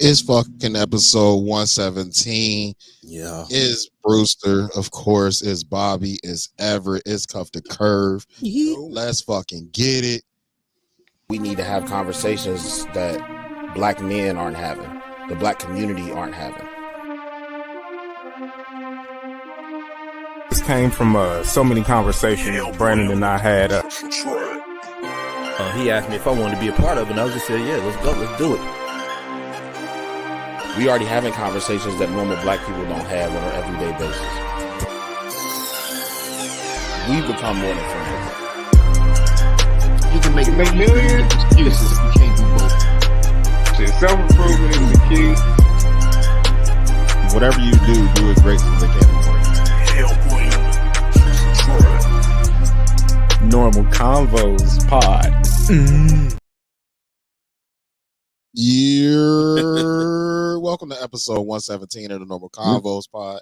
It's fucking episode 117. Yeah. It's Brewster, of course. It's Bobby. It's Everett. It's Cuff the Curve. Let's fucking get it. We need to have conversations that black men aren't having, the black community aren't having. This came from so many conversations Brandon and I had. He asked me if I wanted to be a part of it, and I was just saying, yeah, let's go, let's do it. We already having conversations that normal black people don't have on an everyday basis. We become more than friends. You can make millions. You can't do both. So self-improvement is the key. Whatever you do it great so they can't afford it. Normal Convos pod. Welcome to episode 117 of the Normal Convos pod.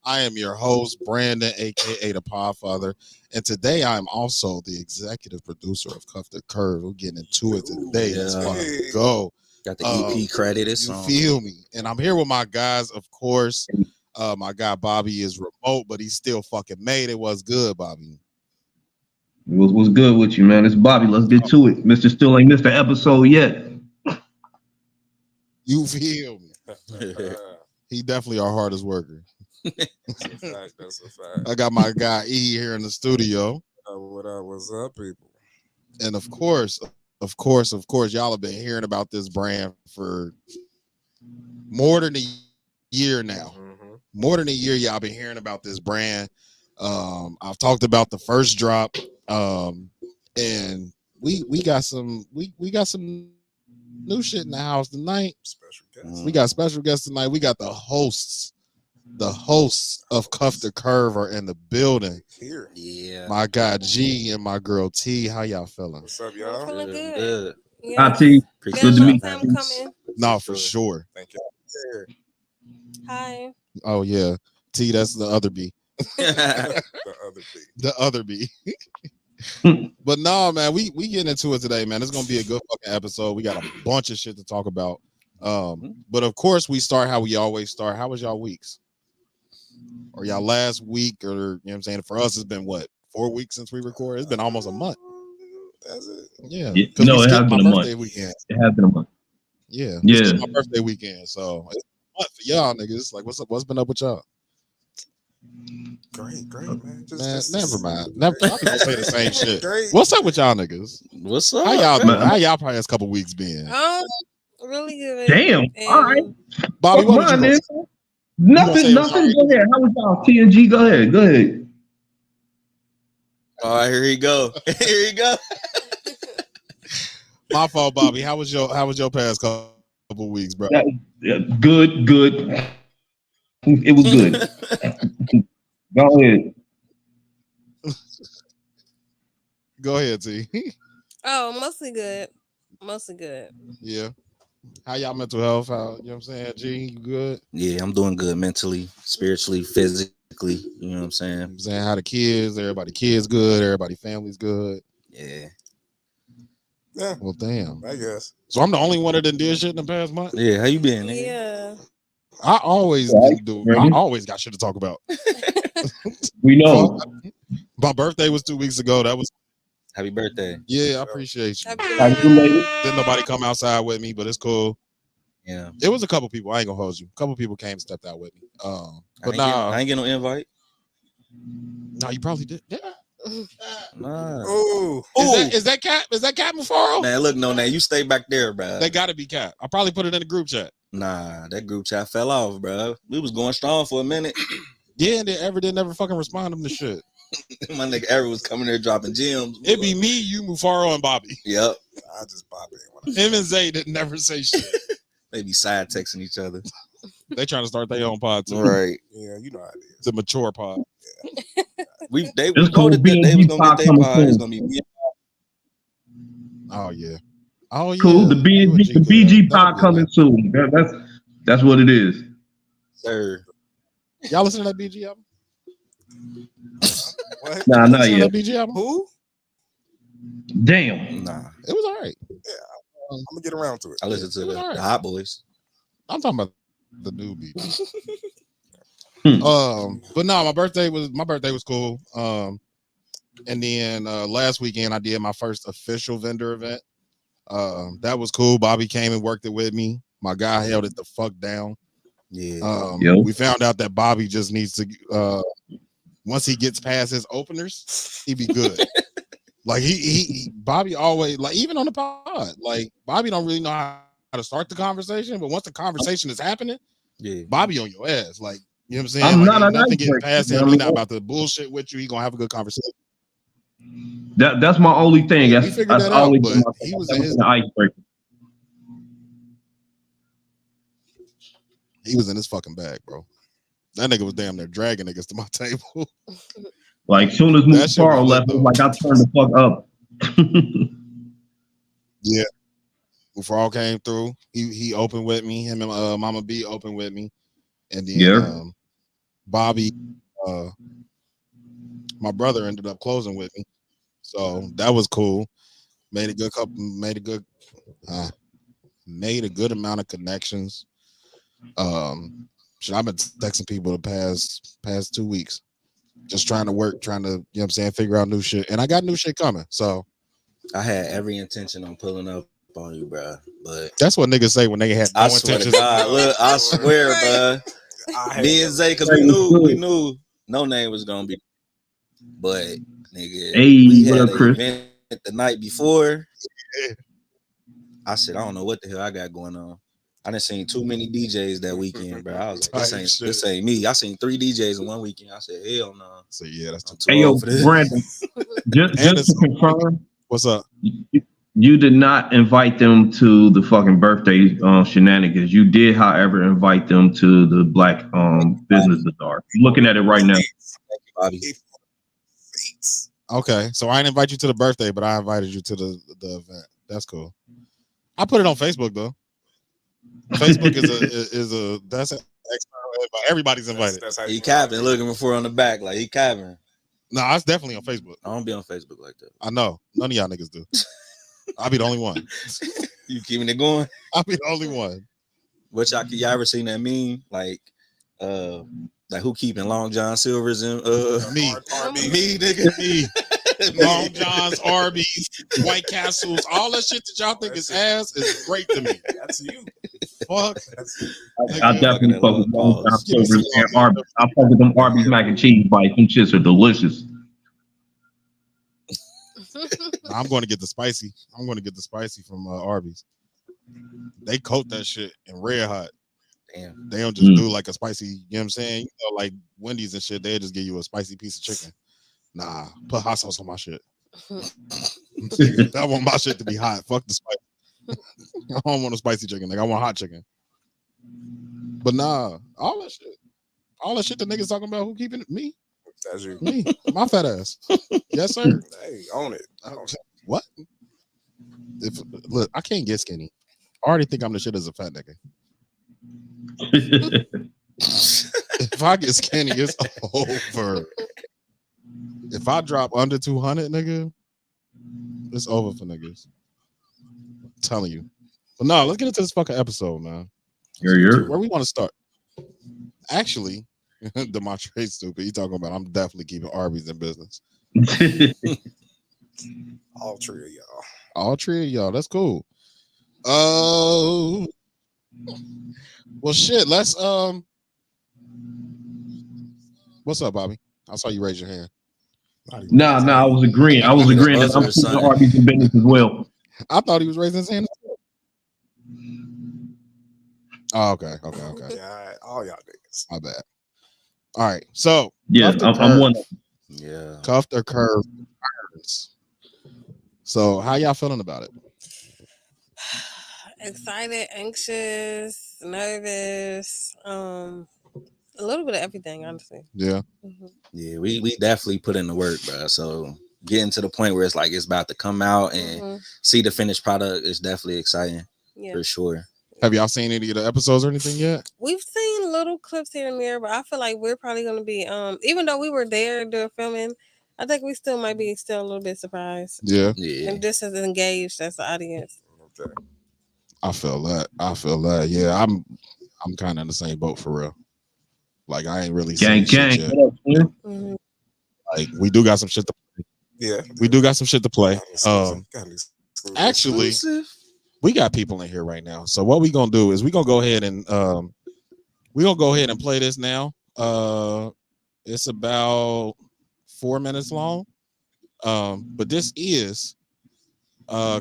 I am your host, Brandon, aka the Podfather, and today I'm also the executive producer of Cuff the Curve. We're getting into it today. Let's fucking go. Got the EP credit. You feel me? And I'm here with my guys, of course. My guy Bobby is remote, but he still fucking made it. What's good, Bobby? What's good with you, man? It's Bobby. Let's get to it. Mr. Still ain't missed the episode yet. You feel me? He definitely our hardest worker. That's a fact. I got my guy E here in the studio. What up? What's up, people? And of course, y'all have been hearing about this brand for more than a year now. Mm-hmm. More than a year, y'all been hearing about this brand. I've talked about the first drop, and we got some new shit in the house tonight. Special guests. We got special guests tonight. We got the hosts of Cuff the Curve are in the building. Here. Yeah. My guy G and my girl T. How y'all feeling? What's up, y'all? Feeling good. Hi, T. Appreciate Good to y'all meet having you. us. No, for sure. Thank you. Hi. Oh yeah. T, that's the other B. The other thing. The other B. But no, man, we getting into it today, man. It's gonna be a good fucking episode. We got a bunch of shit to talk about. But of course we start how we always start. How was y'all weeks? Or y'all last week, or you know what I'm saying? For us, it's been what, 4 weeks since we recorded? It's been almost a month. That's it. Yeah. No, it has been a month. Weekend. It has been a month. Yeah. Yeah. It's my birthday weekend. So it's a month for y'all niggas. Like, what's up? What's been up with y'all? Great, man. Never mind. I'm gonna say the same shit. Great. What's up with y'all niggas? What's up? How y'all man? doing? How y'all past couple weeks been? Really good. Damn. All right. Bobby, what Mine, did you man. go? Nothing. Go ahead. How was y'all? T and G, go ahead. All right, here you go. My fault, Bobby. How was your past couple weeks, bro? Yeah, good. It was good. Go ahead. Go ahead, T. Oh, mostly good. Yeah. How y'all mental health? How, you know what I'm saying? G, you good? Yeah, I'm doing good mentally, spiritually, physically. You know what I'm saying? I'm saying how the kids, everybody kids good, everybody family's good. Yeah. Well, damn. I guess. So I'm the only one that done did shit in the past month? Yeah, how you been, nigga? Yeah. I always do. I always got shit to talk about. We know. My birthday was 2 weeks ago. That was Happy birthday. yeah, I appreciate you. Belated. Didn't nobody come outside with me, but it's cool. Yeah. It was a couple people. I ain't gonna hold you. A couple people came and stepped out with me. But I ain't get no invite. No, you probably did. Yeah. Nah. Oh, Is that Cat? Is that Cat Mufaro? Man, look, no, you stay back there, bro. They gotta be Cat. I probably put it in the group chat. Nah, that group chat fell off, bro. We was going strong for a minute. Yeah, and they never fucking respond to them to shit. My nigga Eric was coming there dropping gems. It'd be me, you, Mufaro, and Bobby. Yep. I just pop in. Him and Zay didn't never say shit. They be side texting each other. They trying to start their own pod too. Right. Yeah, you know how it is. The mature pod. They It's voted that they was gonna pod get their coming pod. soon. It's gonna be me. Oh yeah. Oh yeah. Cool. The BG pod coming soon. That's what it is. Sir. Y'all listen to that BG album? What? Nah, not Listen to yet. that BG album? Who? Damn. Nah. It was all right. I'm gonna get around to it. I listened to It was the alright. Hot Boys. I'm talking about the new beat. But no, my birthday was cool. And then last weekend I did my first official vendor event. That was cool. Bobby came and worked it with me. My guy held it the fuck down. Yeah. We found out that Bobby just needs to once he gets past his openers, he be good. Like Bobby always, like, even on the pod, like, Bobby don't really know how to start the conversation, but once the conversation is happening, Bobby on your ass. Like, you know what I'm saying? I'm like, not nothing getting icebreaker, past him. He's not about to bullshit with you. He gonna have a good conversation. That's my only thing. We That's figured that always out, but he was in his icebreaker. He was in his fucking bag, bro. That nigga was damn near dragging niggas to my table. Like, soon as Mufaro left, it was like, I turned the fuck up. Yeah. Mufaro came through. He opened with me. Him and Mama B opened with me. And then Bobby, my brother, ended up closing with me. So that was cool. Made a good amount of connections. I've been texting people the past 2 weeks, just trying to, you know what I'm saying, figure out new shit. And I got new shit coming. So I had every intention on pulling up on you, bro. But that's what niggas say when they had no intentions. Look, I swear, bro. Me and Zay, because we knew No Name was gonna be, but nigga, we had an event the night before. I said, I don't know what the hell I got going on. I done seen too many DJs that weekend, bro. I was like, this ain't me. I seen 3 DJs in one weekend. I said, hell no. So yeah, that's too old for this. Brandon, just to confirm, what's up? You did not invite them to the fucking birthday shenanigans. You did, however, invite them to the Black Business Bazaar. I'm looking at it right now. Okay, so I didn't invite you to the birthday, but I invited you to the event. That's cool. I put it on Facebook though. Facebook is that's everybody's invited. He capping, looking for on the back, like he capping. No, it's definitely on Facebook. I don't be on Facebook like that. I know. None of y'all niggas do. I'll be the only one. You keeping it going? I'll be the only one. What y'all ever seen that meme? Like who keeping Long John Silver's and me, nigga, me. Long John's, Arby's, White Castles, all that shit that y'all think is ass is great to me. That's you. Fuck. I definitely fuck with Long John Silver's and Arby's. I fuck with them Arby's mac and cheese bites. Them shits are delicious. I'm going to get the spicy. I'm going to get the spicy from Arby's. They coat that shit in red hot. Damn. They don't just do like a spicy, you know what I'm saying? You know, like Wendy's and shit, they just give you a spicy piece of chicken. Nah, put hot sauce on my shit. I want my shit to be hot. Fuck the spice. I don't want a spicy chicken. Like, I want hot chicken. But nah, all that shit the niggas talking about, who keeping it? Me. That's you. Me. My fat ass. Yes, sir. Hey, own it. What? Look, I can't get skinny. I already think I'm the shit as a fat nigga. If I get skinny, it's over. If I drop under 200, nigga, it's over for niggas. I'm telling you. But no, let's get into this fucking episode, man. Where we want to start? Actually, Demontre stupid. He talking about I'm definitely keeping Arby's in business. All 3 of y'all. All 3 of y'all. That's cool. Oh, well, shit. Let's What's up, Bobby? I saw you raise your hand. Nah, I was agreeing. that I'm keeping Arby's in business as well. I thought he was raising his hand. Oh, okay. Yeah, all y'all niggas. My bad. All right, so yeah, I'm one. Yeah, Cuffed or curved. So, how y'all feeling about it? Excited, anxious, nervous, a little bit of everything, honestly. Yeah. Mm-hmm. Yeah, we definitely put in the work, bro. So getting to the point where it's like it's about to come out and see the finished product is definitely exciting for sure. Have y'all seen any of the episodes or anything yet? We've seen little clips here and there, but I feel like we're probably going to be, even though we were there doing filming, I think we still might be a little bit surprised. Yeah. And just as engaged as the audience. Okay. I feel that. Yeah, I'm kind of in the same boat for real. Like I ain't really Gang, seen shit yet. Mhm. Like we do got some shit to play. Yeah. We do got some shit to play. Actually, we got people in here right now. So what we gonna do is we gonna go ahead and play this now. It's about 4 minutes long. But this is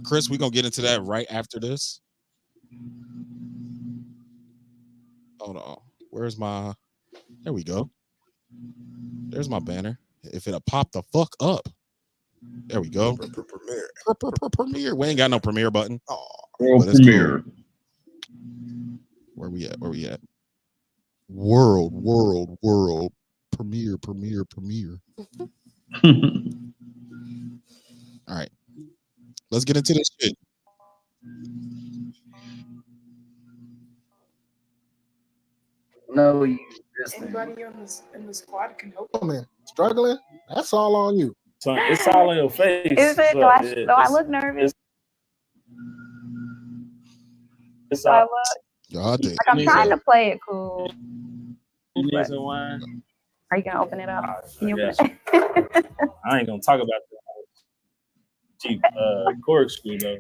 Chris, we're gonna get into that right after this. Hold on. Where's my there we go. There's my banner. If it'll pop the fuck up. There we go. Premiere. We ain't got no premiere button. World premiere. Cool. Where we at? World premiere. All right. Let's get into this shit. No, you. Anybody in the squad can help. Oh man, struggling. That's all on you. So it's all in your face. Is it? Do I look nervous? It's all. Like I'm trying to play it cool. You need some wine? Are you gonna open it up? Can you open it? I ain't gonna talk about that cheap corkscrew though.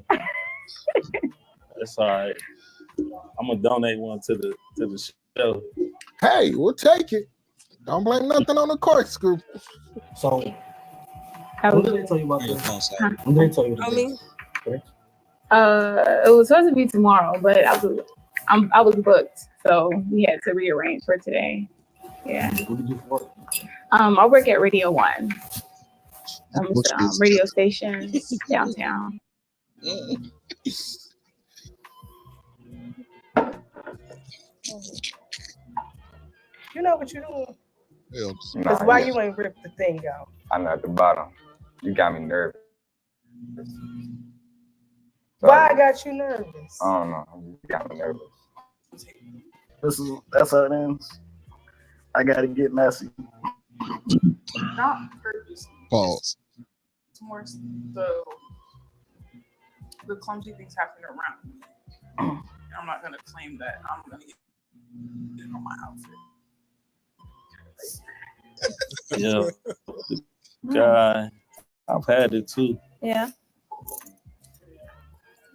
That's all right. I'm gonna donate one to the show. Hey, we'll take it. Don't blame nothing on the corkscrew. So, what did they tell you about this? What did they tell you? It was supposed to be tomorrow, but I was booked, so we had to rearrange for today. Yeah. What did you do for work? I work at Radio 1. Radio station downtown. You know what you're doing? Because why you ain't ripped the thing out? I'm at the bottom. You got me nervous. Why I got you nervous? I don't know. You got me nervous. That's how it ends. I gotta get messy. Not purposely. Pause. It's more the clumsy things happen around me. I'm not gonna claim that I'm gonna get it on my outfit. Yeah. God, I've had it too. Yeah.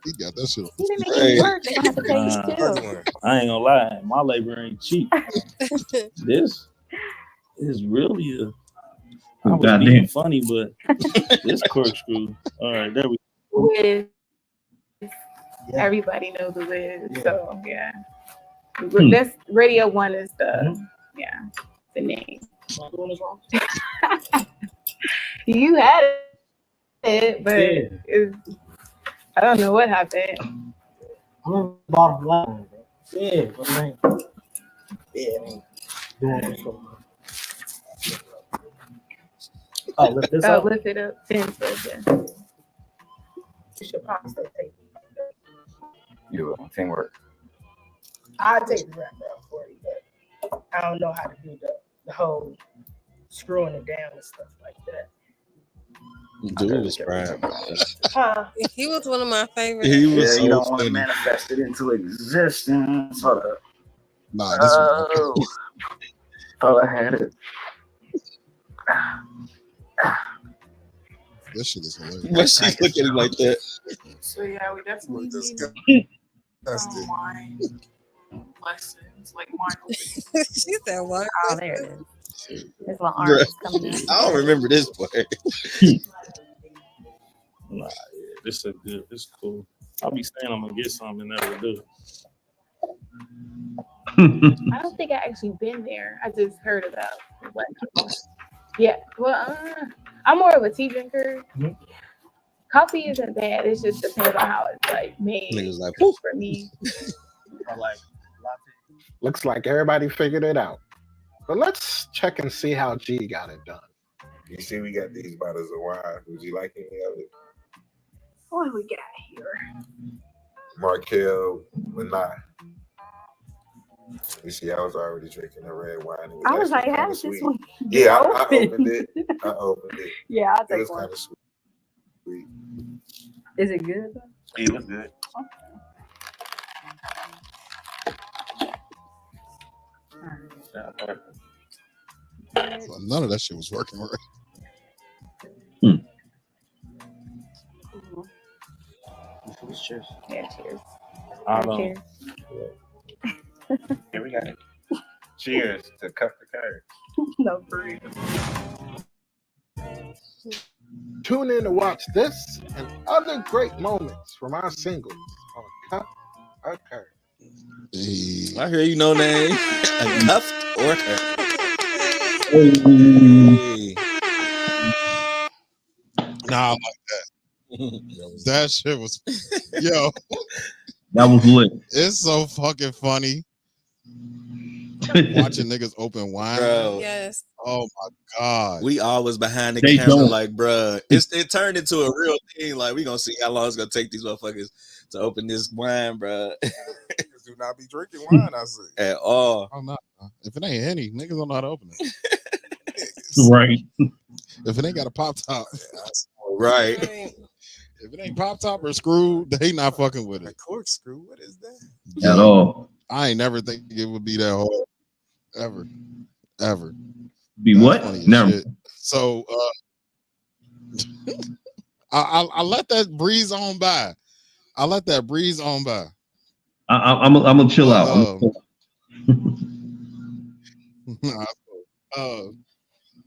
He got that shit. You didn't make it work. They're gonna have to pay you too. I ain't gonna lie, my labor ain't cheap. This is really I was being funny, but this corkscrew. All right, there we go. Wiz. Everybody knows the Wiz, so yeah. This Radio 1 is the name. You had it, but I don't know what happened. I'm in the bottom line, bro. Yeah, but man. Yeah, man. Doing it so much. Oh, lift this up. Lift it up. You should probably still take it. You teamwork. I'll take the wrap around for you, but I don't know how to do the whole screwing it down and stuff like that. Dude was proud. Huh? He was one of my favorites. He was you don't want to manifest it into existence. Hold up. Nah, this thought I had it. This shit is hilarious. Why she look at him like that? So yeah, we definitely need wine lessons, like wine. She said what? Oh, there it is. There's little arms coming in. I don't remember this part. Nah, yeah, this is good. This is cool. I'll be saying I'm gonna get something and never do. I don't think I actually been there. I just heard about what. Yeah, well, I'm more of a tea drinker. Mm-hmm. Coffee isn't bad. It just depends on how it's like made. Niggas like, for me. I like Looks like everybody figured it out. But let's check and see how G got it done. You see, we got these bottles of wine. Would you like any of it? What do we got here? Markel, Lanai. You see, I was already drinking the red wine. I was like, how is this one? Yeah, I opened it. Yeah, I'll take it was one. kind of sweet. Is it good? Yeah, it was good. Well, none of that shit was working right. Cheers. Yeah, cheers. Cheers. Here we go. Cheers to Cuff the Curve. No, for real. Tune in to watch this and other great moments from our singles on Cuff or Curve. Hey. I hear you, no name. Cuffed or curved. Nah, I like that. That shit was, yo. That was lit. It's so fucking funny. Watching niggas open wine. Bro. Yes. Oh my God. We always behind the They camera, don't. like, bruh. It turned into a real thing. Like, we gonna see how long it's gonna take these motherfuckers to open this wine, bruh. Niggas do not be drinking wine, I see. At all. Oh no. If it ain't Henny, niggas don't know how to open it. Right. If it ain't got a pop top. Right. If it ain't pop top or screw, they not fucking with it. Corkscrew, what is that? At all. I ain't never think it would be that hard. Ever. Be That's what? funny as Never. shit. So I let that breeze on by. I'm gonna chill out.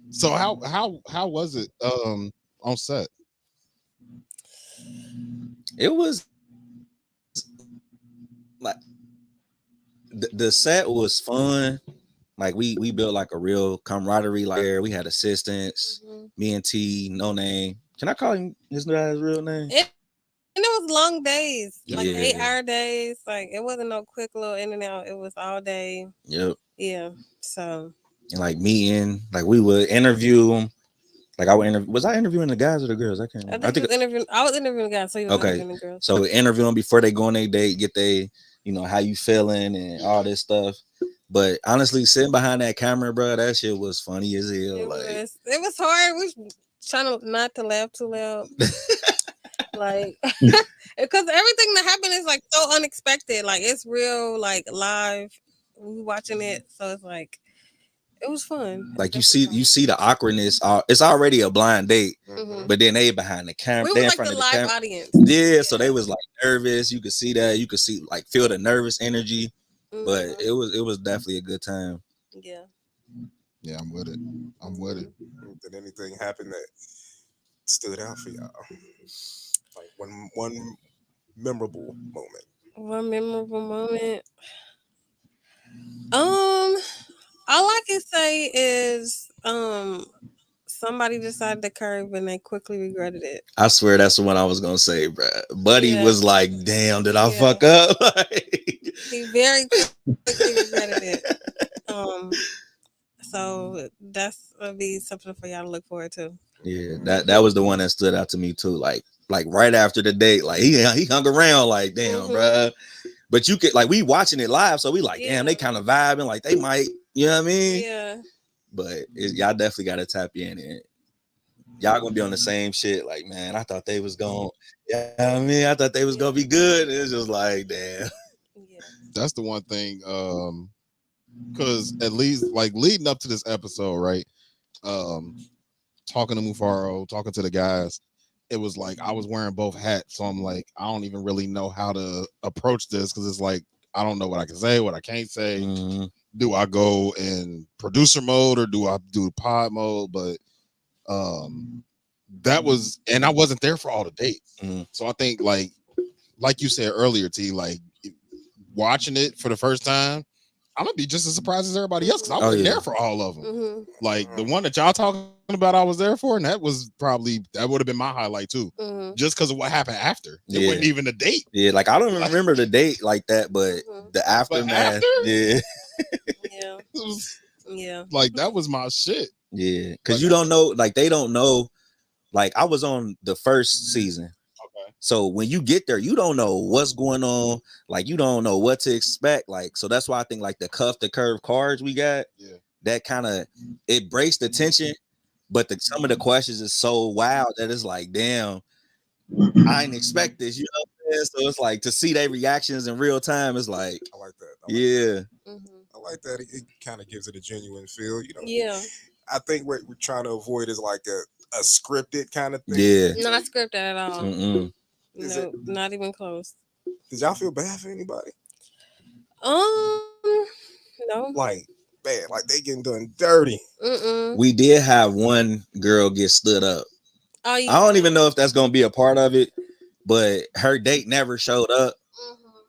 So how was it on set? It was like the set was fun. Like we built like a real camaraderie. Like we had assistants, me and T, no name. Can I call him his real name? And it was long days, like Yeah. 8-hour days. Like it wasn't no quick little in and out. It was all day. Yep. Yeah. So. And like meeting, like we would interview them. Like I would interview. Was I interviewing the guys or the girls? I can't remember. I was interviewing the guys. So you were Okay. interviewing the girls. So interview them before they go on their date, get they, how you feeling and all this stuff. But honestly, sitting behind that camera, bro, that shit was funny as hell. It was hard. We was trying not to laugh too loud. Like, because everything that happened is like so unexpected. Like it's real, like live. We watching it, so it's like it was fun. Like you see the awkwardness. It's already a blind date, but then they behind the camera. We They were in like front the of the live camera. audience. Yeah, so they was like nervous. You could see that. You could see like feel the nervous energy. But it was definitely a good time. Yeah. Yeah, I'm with it. Did anything happen that stood out for y'all? Like one memorable moment. One memorable moment. All I can say is somebody decided to curve and they quickly regretted it. I swear that's the one I was gonna say, bro. Buddy was like, "Damn, did I fuck up?" He very quickly regretted it. So that's gonna be something for y'all to look forward to. Yeah, that was the one that stood out to me too. Like right after the date, like he hung around, like, damn, bro. But you could like we watching it live, so we like, damn, they kind of vibing, like they might, you know what I mean? Yeah. But y'all definitely gotta tap in and y'all gonna be on the same shit. Like, man, I thought they was going, I thought they was gonna be good. It's just like, damn. That's the one thing, because at least like leading up to this episode, right? Talking to Mufaro, talking to the guys, it was like I was wearing both hats, so I'm like, I don't even really know how to approach this because it's like I don't know what I can say, what I can't say. Do I go in producer mode or do I do pod mode? But that was, and I wasn't there for all the dates, so I think like you said earlier, T, like watching it for the first time, I'm gonna be just as surprised as everybody else because I wasn't there for all of them. Like the one that y'all talking about, I was there for, and that was probably that would have been my highlight too, just because of what happened after. It wasn't even a date. Yeah, like I don't remember the date like that, but the aftermath, yeah, like that was my shit. Yeah, because you don't know, like they don't know. Like I was on the first season. So when you get there, you don't know what's going on. Like you don't know what to expect. Like, so that's why I think like the Cuff the Curve cards we got, that kind of it breaks the tension. But some of the questions is so wild that it's like, damn, I didn't expect this. You know what I'm saying? So it's like to see their reactions in real time is like, I like that. I like that. It kind of gives it a genuine feel, you know. Yeah. I think what we're trying to avoid is like a scripted kind of thing. Yeah. Not scripted at all. Mm-mm. No, not even close. Did y'all feel bad for anybody? No. Like, man, like they getting done dirty. We did have one girl get stood up. Oh, yeah. I don't even know if that's gonna be a part of it, but her date never showed up,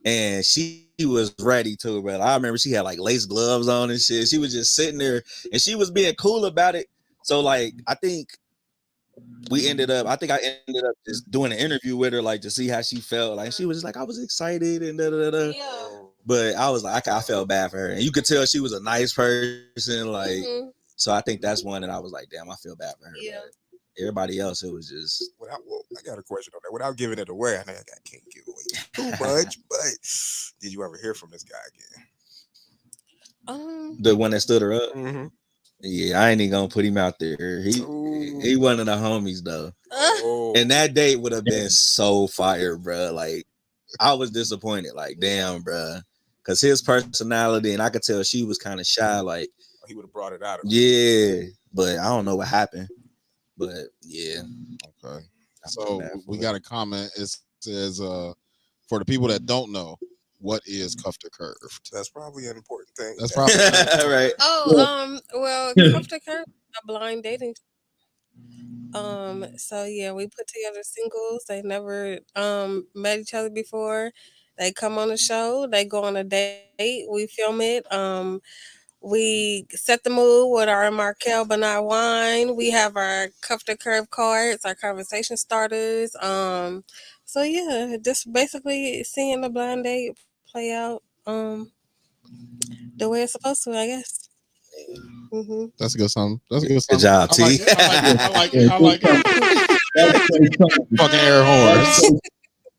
and she was ready to. But I remember she had like lace gloves on and shit. She was just sitting there, and she was being cool about it. So like, I think I ended up just doing an interview with her, like to see how she felt. Like she was just like, I was excited and da da da. But I was like, I felt bad for her, and you could tell she was a nice person. Like, so I think that's one that I was like, damn, I feel bad for her. Yeah. Everybody else, it was just. I got a question on that. Without giving it away, I know I can't give away too much, but did you ever hear from this guy again? The one that stood her up. Yeah, I ain't even gonna put him out there. He one of the homies though. And that date would have been so fire, bro. Like I was disappointed. Like damn, bro, because his personality, and I could tell she was kind of shy. Like he would have brought it out of her. Yeah, but I don't know what happened. But yeah, okay. So we got a comment. It says, for the people that don't know, what is Cuffed or Curv'd? That's probably an important thing. That's probably right. Well, Cuffed or Curv'd, a blind dating. So yeah, we put together singles. They never met each other before. They come on the show. They go on a date. We film it. We set the mood with our Markel Bernard wine. We have our Cuffed or Curv'd cards, our conversation starters. So yeah, just basically seeing the blind date play out the way it's supposed to, I guess. That's a good song. That's a good song. Good job, T. I like it. Fucking air horns.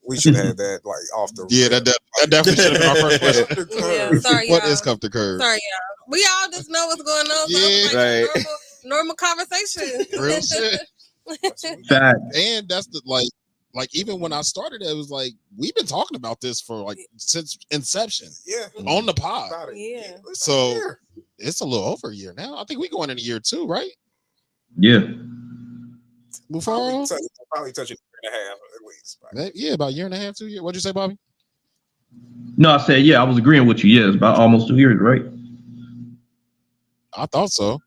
We should have that like off the. Yeah, that definitely should have been our first question. Yeah, sorry, What y'all. is Cuffed or Curv'd? Sorry, y'all. We all just know what's going on. So Yeah, it's like normal conversation. Real shit. Fact. And that's the like even when I started, it was like we've been talking about this for like since inception. Yeah, on the pod. Yeah. So it's a little over a year now. I think we going in a year 2, right? Yeah. Mufaro? Probably touching a year and a half at least. Yeah, about a year and a half, 2 years. What'd you say, Bobby? No, I said, yeah, I was agreeing with you. Yeah, it's about almost 2 years, right? I thought so.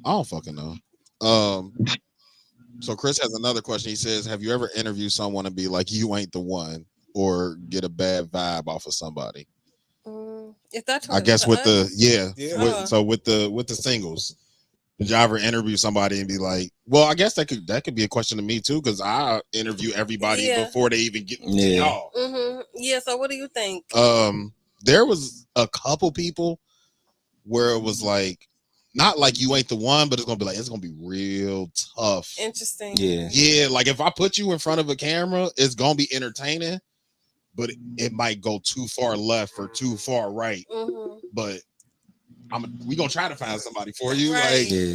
I don't fucking know. So Chris has another question. He says, have you ever interviewed someone and be like, you ain't the one, or get a bad vibe off of somebody? If that's I guess with the with the singles. Did y'all ever interview somebody and be like, well, I guess that could be a question to me too, because I interview everybody before they even get to y'all. Yeah, so what do you think? There was a couple people where it was like, not like you ain't the one, but it's gonna be real tough. Interesting. Yeah, like if I put you in front of a camera, it's gonna be entertaining, but it might go too far left or too far right. But we gonna try to find somebody for you,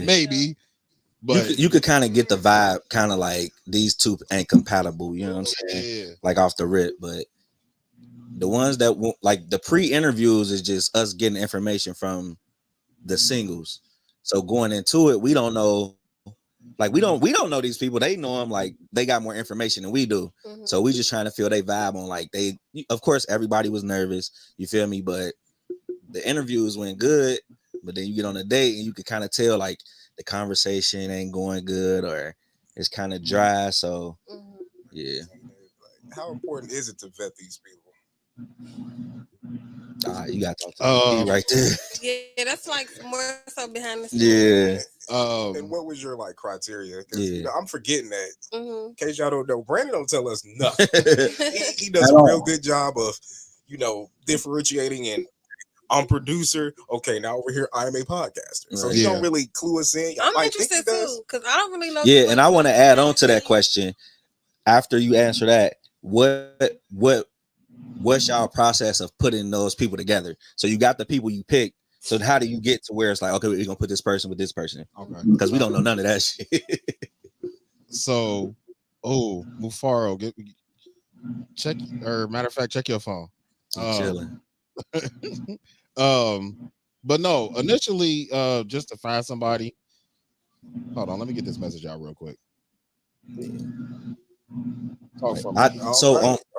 maybe. But you could kind of get the vibe, kind of like these two ain't compatible. You know what I'm saying? Like off the rip. But the ones that like the pre-interviews is just us getting information from the singles. So going into it, we don't know. Like we don't know these people. They know them. Like they got more information than we do. So we just trying to feel they vibe on. Like of course, everybody was nervous. You feel me? But the interviews went good. But then you get on a date and you can kind of tell like the conversation ain't going good or it's kind of dry. So yeah. How important is it to vet these people? You got to talk to me right there. Yeah, that's like more so behind the scenes. Yeah. And what was your like criteria? You know, I'm forgetting that. In case y'all don't know, Brandon don't tell us nothing. he does a real good job of, differentiating and I'm producer. Okay, now over here, I'm a podcaster. So he don't really clue us in. I'm interested too, because I don't really know. Yeah, and I want to add on to that question. After you answer that, what's y'all process of putting those people together? So you got the people you picked. So how do you get to where it's like, okay, we're gonna put this person with this person? Okay, because we don't know none of that shit. So, Mufaro, check, or matter of fact, check your phone. I'm chilling. But no, initially, just to find somebody. Hold on, let me get this message out real quick. Talk for me.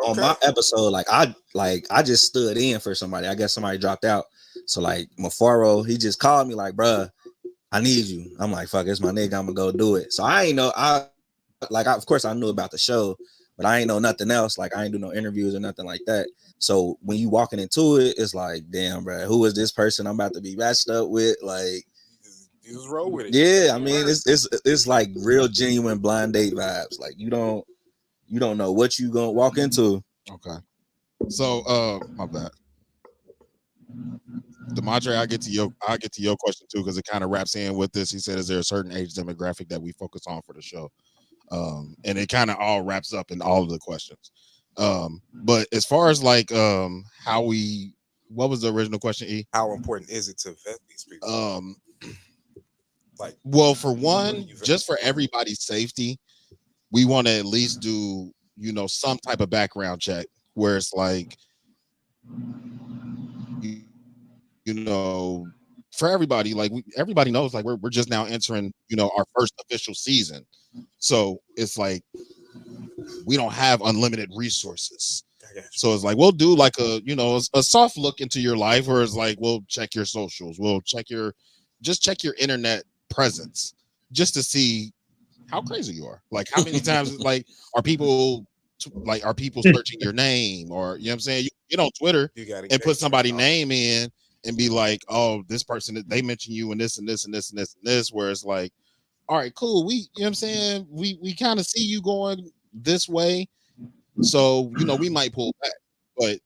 On my episode, I just stood in for somebody. I guess somebody dropped out. So like Mafaro, he just called me like, bruh, I need you. I'm like, fuck, it's my nigga. I'm gonna go do it. So I ain't know. Of course I knew about the show, but I ain't know nothing else. Like I ain't do no interviews or nothing like that. So when you walking into it, it's like, damn, bro, who is this person I'm about to be matched up with? Like, you just roll with it. Yeah, I mean, it's like real genuine blind date vibes. Like you don't know what you gonna walk into. Okay. So my bad. Demontre, I'll get to your question too, because it kind of wraps in with this. He said, is there a certain age demographic that we focus on for the show? And it kind of all wraps up in all of the questions. But as far as like what was the original question, E? How important is it to vet these people? Well, for one, just for everybody's safety, we want to at least do, some type of background check where it's like, for everybody, like everybody knows, like we're just now entering, our first official season. So it's like we don't have unlimited resources. So it's like we'll do like a soft look into your life, where it's like we'll check your socials, we'll check your internet presence just to see how crazy you are. Like how many times like are people searching your name, or what I'm saying? You get on Twitter and put somebody's name in and be like, oh, this person, they mention you and this and this and this and this and this, where it's like, all right, cool. We we kind of see you going this way. So, we might pull back, but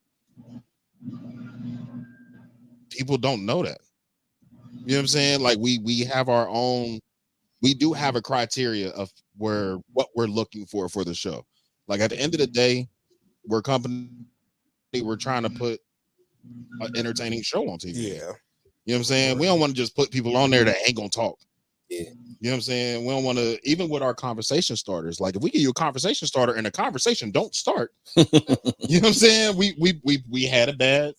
people don't know that. You know what I'm saying? Like we have our own, we do have a criteria of what we're looking for the show. Like at the end of the day, we're trying to put an entertaining show on TV. Yeah. You know what I'm saying? We don't want to just put people on there that ain't gonna talk. Yeah. You know what I'm saying? We don't want to, even with our conversation starters, like if we give you a conversation starter and the conversation don't start, you know what I'm saying? We had a bad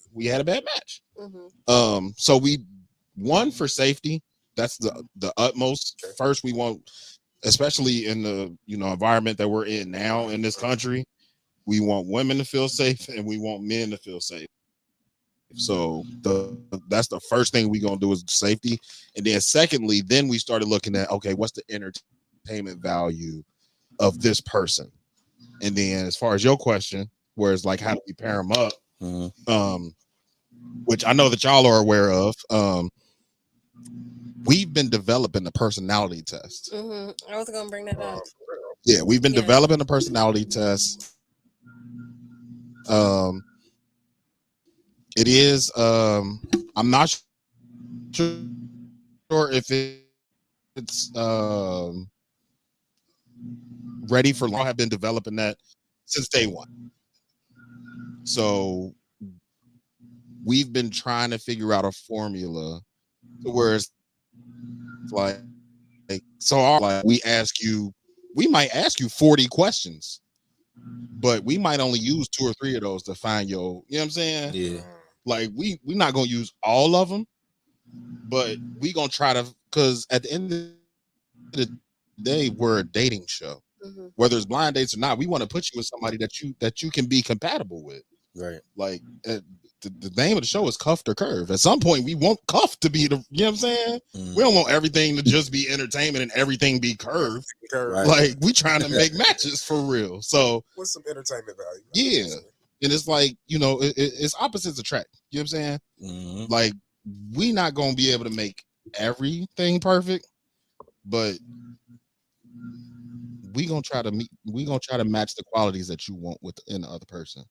match. Mm-hmm. So one, for safety, that's the utmost. First, we want, especially in the environment that we're in now in this country, we want women to feel safe and we want men to feel safe. So that's the first thing we're gonna do is safety. And then secondly, then we started looking at, okay, what's the entertainment value of this person? And then as far as your question, where it's like, how do we pair them up? Mm-hmm. Which I know that y'all are aware of. We've been developing the personality test. Mm-hmm. I was gonna bring that up. Yeah, we've been developing a personality test. It is I'm not sure if it's ready for long. I've been developing that since day one. So we've been trying to figure out a formula to where it's like we might ask you 40 questions, but we might only use 2 or 3 of those to find your, you know what I'm saying? Yeah. Like we're not gonna use all of them, but we gonna try to, because at the end of the day, we're a dating show. Mm-hmm. Whether it's blind dates or not, we want to put you with somebody that you can be compatible with. Right. Like the name of the show is Cuff'd or Curv'd. At some point, we want Cuff'd to be the, you know what I'm saying? Mm. We don't want everything to just be entertainment and everything be curved. Right. Like we trying to make matches for real. So with some entertainment value. Yeah. And it's like, it's opposites attract. You know what I'm saying? Mm-hmm. Like we not gonna be able to make everything perfect, but we gonna try to match the qualities that you want within the other person.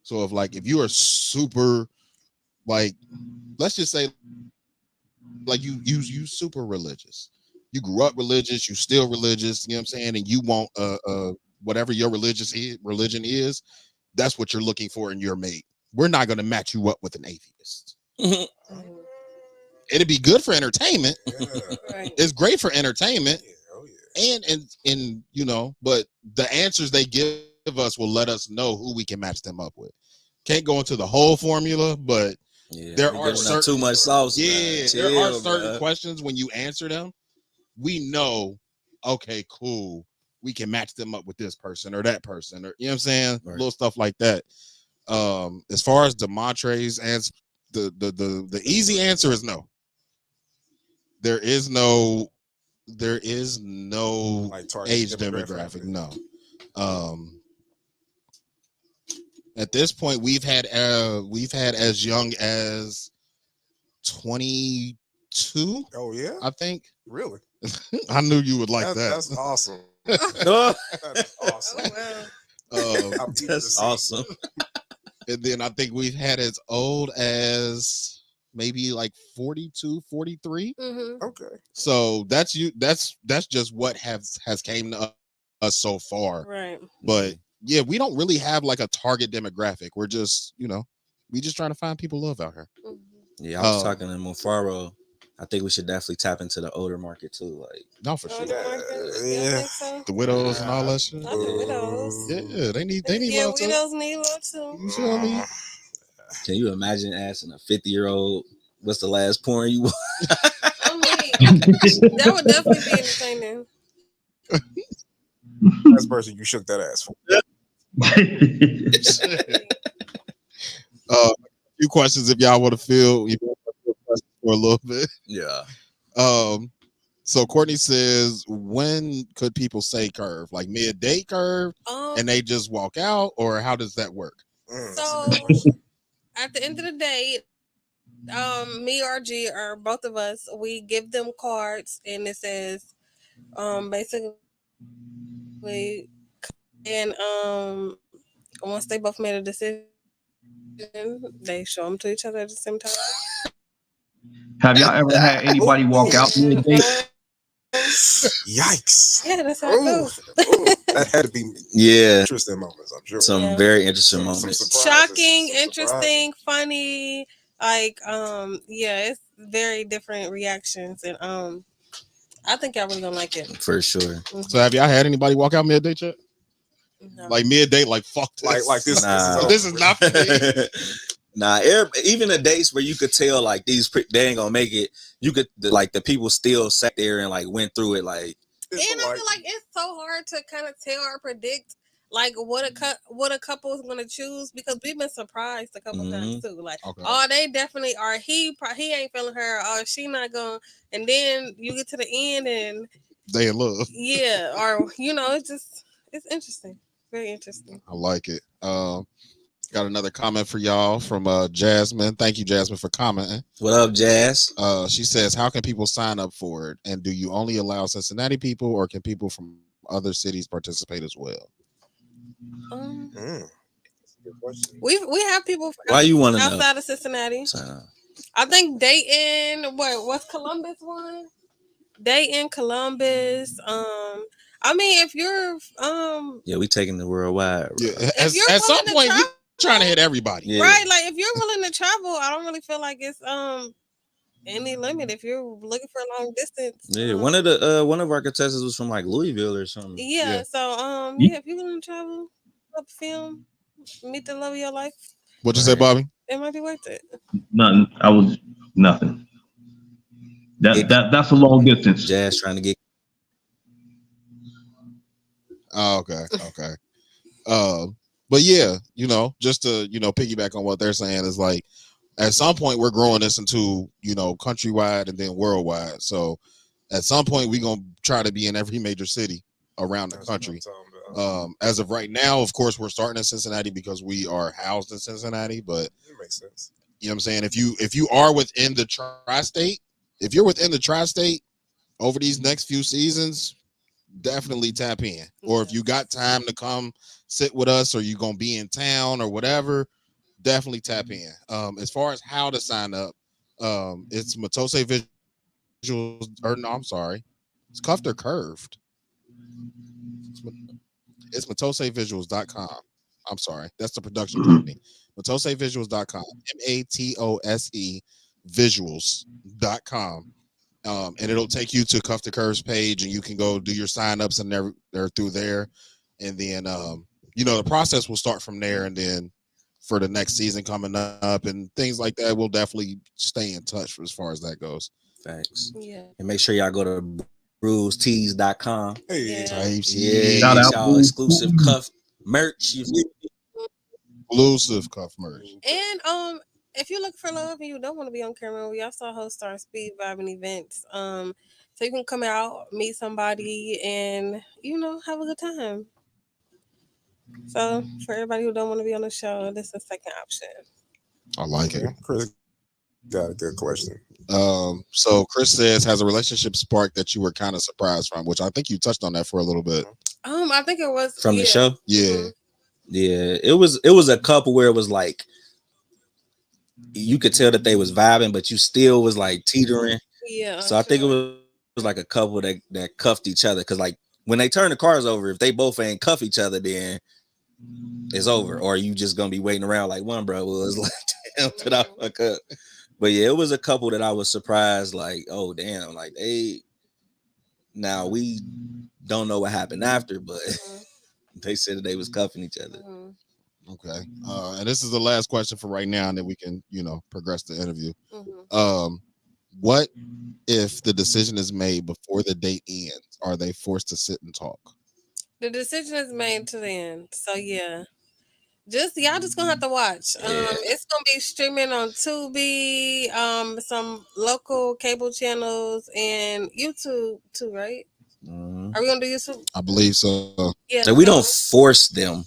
So if you are super, like, let's just say like you super religious, you grew up religious, you still religious, you know what I'm saying, and you want whatever your religion is, that's what you're looking for in your mate. We're not going to match you up with an atheist. It'd be good for entertainment. Right. It's great for entertainment. And but the answers they give us will let us know who we can match them up with. Can't go into the whole formula, but there are certain too much sauce. There are certain questions when you answer them, we know, okay, cool, we can match them up with this person or that person, or you know what I'm saying, little stuff like that. As far as Demontres answer, the easy answer is no. There is no like age demographic. No. At this point, we've had as young as 22. Oh yeah, I think. Really? I knew you would like that. That's awesome. That's awesome. That's awesome. And then I think we've had as old as maybe like 42, 43. Okay. So that's just what has came to us so far. Right. But yeah, we don't really have like a target demographic. We're just, we just trying to find people love out here. Yeah, I was talking to Mufaro. I think we should definitely tap into the older market too. Like, no, for sure. Yeah. So? The widows and all that shit. Not the widows. Yeah, they need love too. Widows need love too. You feel me? Can you imagine asking a 50-year-old what's the last porn you watched? I mean, that would definitely be entertaining. Last person you shook that ass for. A few questions if y'all want to feel for a little bit. Yeah. So Courtney says, when could people say curve? Like mid-date curve, and they just walk out, or how does that work? So at the end of the day, me or G or both of us, we give them cards, and it says, basically, and once they both made a decision, they show them to each other at the same time. Have y'all ever had anybody walk out mid-date? Yikes! Yeah, that's how it goes. That had to be interesting moments. I'm sure some very interesting moments. Shocking, interesting, funny. Like it's very different reactions, and I think y'all really gonna like it for sure. So have y'all had anybody walk out mid-date yet? No. Like mid-date, like fuck this. Like this. Nah. This is not for me. Nah, even the dates where you could tell like they ain't gonna make it, you could like the people still sat there and like went through it like. And I feel like it's so hard to kind of tell or predict like what a couple is gonna choose, because we've been surprised a couple times too. Like, oh, they definitely are. He ain't feeling her. Oh, she not going. And then you get to the end and they in love. Yeah, or it's interesting. Very interesting. I like it. Got another comment for y'all from Jasmine. Thank you, Jasmine, for commenting. What up, Jazz? She says, how can people sign up for it? And do you only allow Cincinnati people, or can people from other cities participate as well? We have people Why you want to know? outside of Cincinnati. I think Dayton, what's Columbus one? Dayton, Columbus. I mean, if you're we taking the worldwide. Yeah. At some point we trying to hit everybody. Yeah. Right, like if you're willing to travel, I don't really feel like it's any limit if you're looking for a long distance. Yeah, one of our contestants was from like Louisville or something. Yeah. So if you're willing to travel, up film, meet the love of your life. What'd you say, Bobby? It might be worth it. Nothing. I was nothing. That's a long distance. Jazz trying to get. Oh, okay. But yeah, just to piggyback on what they're saying is like, at some point we're growing this into countrywide and then worldwide. So at some point we're gonna try to be in every major city around the country. As of right now, of course, we're starting in Cincinnati because we are housed in Cincinnati. But it makes sense. You know what I'm saying? If you are within the tri-state, if you're within the tri-state over these next few seasons, definitely tap in. Or if you got time to come sit with us, or you gonna be in town or whatever, definitely tap in. As far as how to sign up, it's Matose Visuals, or no, I'm sorry, it's Cuffed or Curv'd. It's matosevisuals.com. I'm sorry, that's the production company. matosevisuals.com. MATOSE visuals.com. And it'll take you to Cuff the Curves page, and you can go do your signups, and they're through there. And then the process will start from there, and then for the next season coming up and things like that. We'll definitely stay in touch as far as that goes. Thanks. Yeah. And make sure y'all go to bruisetees.com. Hey, yeah, get y'all exclusive cuff merch. Exclusive cuff merch. And if you look for love and you don't want to be on camera, we also host our speed vibing events. So you can come out, meet somebody, and have a good time. So for everybody who don't want to be on the show, this is the second option. I like it. Chris got a good question. So Chris says, has a relationship spark that you were kind of surprised from, which I think you touched on that for a little bit. I think it was from the show. Yeah. Yeah, it was a couple where it was like you could tell that they was vibing, but you still was like teetering. Yeah. So I think it was like a couple that cuffed each other, because like when they turn the cars over, if they both ain't cuff each other, then it's over. Or you just gonna be waiting around like one bro was like, damn, did I fuck up? But yeah, it was a couple that I was surprised, like, oh damn, like now we don't know what happened after, but they said that they was cuffing each other. Okay. And this is the last question for right now, and then we can, progress the interview. What if the decision is made before the date ends? Are they forced to sit and talk? The decision is made to the end. So yeah. Y'all just gonna have to watch. It's gonna be streaming on Tubi, some local cable channels, and YouTube too, right? Are we gonna do YouTube? I believe so. Yeah. So we don't force them,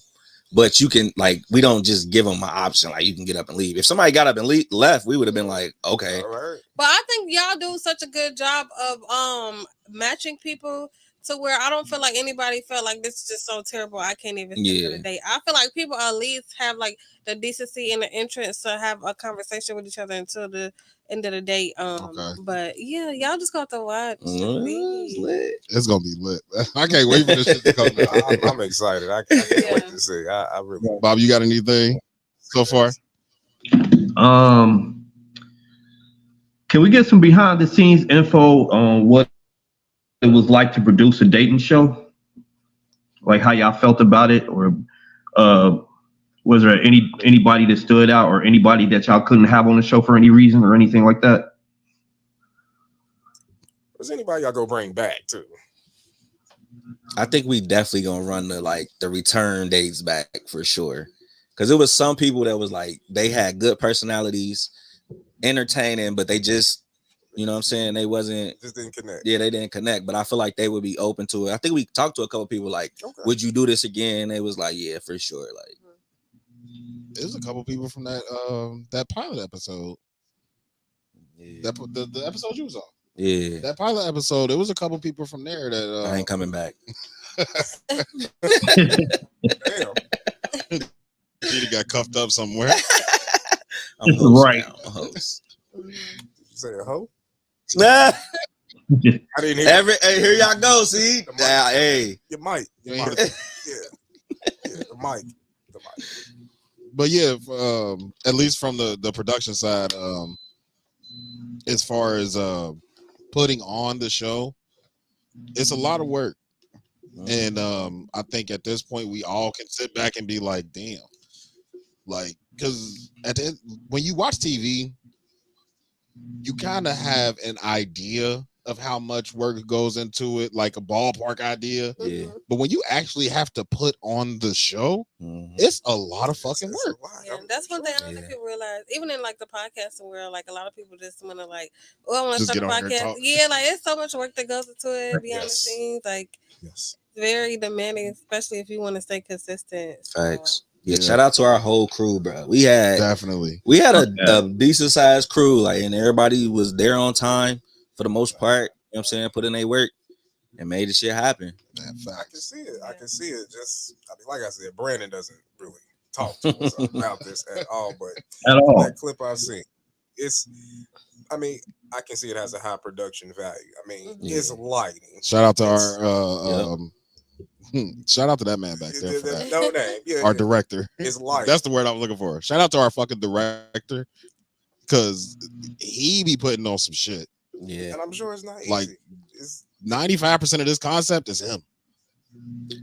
but you can, like, we don't just give them an option, like you can get up and leave. If somebody got up and left, we would have been like, okay. All right. But I think y'all do such a good job of matching people to where I don't feel like anybody felt like this is just so terrible I can't even sit for the date. I feel like people at least have like the decency and the interest to have a conversation with each other until the end of the date. But yeah, y'all just got to watch. It's gonna be lit. I can't wait for this shit to come out. I'm excited. I can't wait to see. I really. Bob, you got anything so far? Can we get some behind the scenes info on what it was like to produce a dating show? Like how y'all felt about it, or was there anybody that stood out, or anybody that y'all couldn't have on the show for any reason or anything like that? Was anybody y'all go bring back too? I think we definitely gonna run the return dates back for sure. Cause it was some people that was like, they had good personalities, entertaining, but they just, you know what I'm saying, they just didn't connect. Yeah, they didn't connect. But I feel like they would be open to it. I think we talked to a couple people like, would you do this again? They was like, yeah, for sure. Like, there's a couple people from that pilot episode. Yeah. The episode you was on. Yeah. That pilot episode, there was a couple people from there that I ain't coming back. Damn. He got cuffed up somewhere. I'm host right. now. I'm host. You say a hoe? Nah. I didn't hear. Hey, here y'all go. See, hey, your mic. Yeah, the mic. But yeah, at least from the production side, as far as putting on the show, it's a lot of work. And I think at this point we all can sit back and be like, damn. Like, because at the end, when you watch TV, you kind of have an idea of how much work goes into it, like a ballpark idea. Yeah. But when you actually have to put on the show, it's a lot of fucking work. Yeah, that's one thing I don't think people realize. Even in like the podcasting world, like a lot of people just want to like, oh, I want to start a podcast. Yeah, like it's so much work that goes into it behind the scenes. Like, very demanding, especially if you want to stay consistent. Facts. Yeah, shout out to our whole crew, bro. We had a decent sized crew, like, and everybody was there on time for the most part. You know what I'm saying? Put in their work and made the shit happen. Man, I can see it. I can see it. Just, I mean, like I said, Brandon doesn't really talk to us about this at all. But that clip I've seen, I mean, I can see it has a high production value. I mean, it's lighting. Shout out to our shout out to that man back there for that. No name. Yeah, our director. It's light. That's the word I was looking for. Shout out to our fucking director, because he be putting on some shit. Yeah, and I'm sure it's not easy. Like 95% of this concept is him.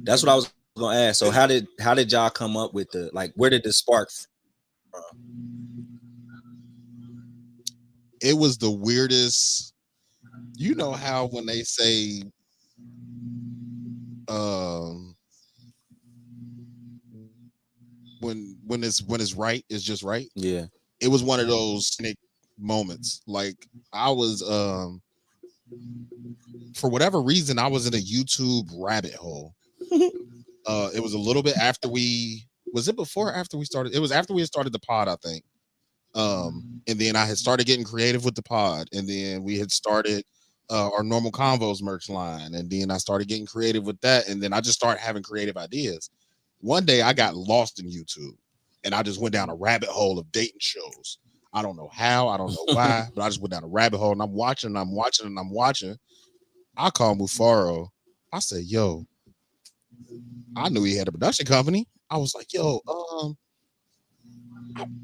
That's what I was gonna ask. So how did y'all come up with where did the spark It was the weirdest. You know how when they say, when it's right, it's just right. Yeah. It was one of those moments. Like I was, for whatever reason, I was in a YouTube rabbit hole. It was a little bit after was it before or after we started? It was after we had started the pod, I think. And then I had started getting creative with the pod, and then we had started our normal Convos merch line, and then I started getting creative with that, and then I just started having creative ideas. One day I got lost in YouTube, and I just went down a rabbit hole of dating shows. I don't know how, I don't know why, but I just went down a rabbit hole, and I'm watching. I called Mufaro. I said, "Yo," I knew he had a production company. I was like, "Yo,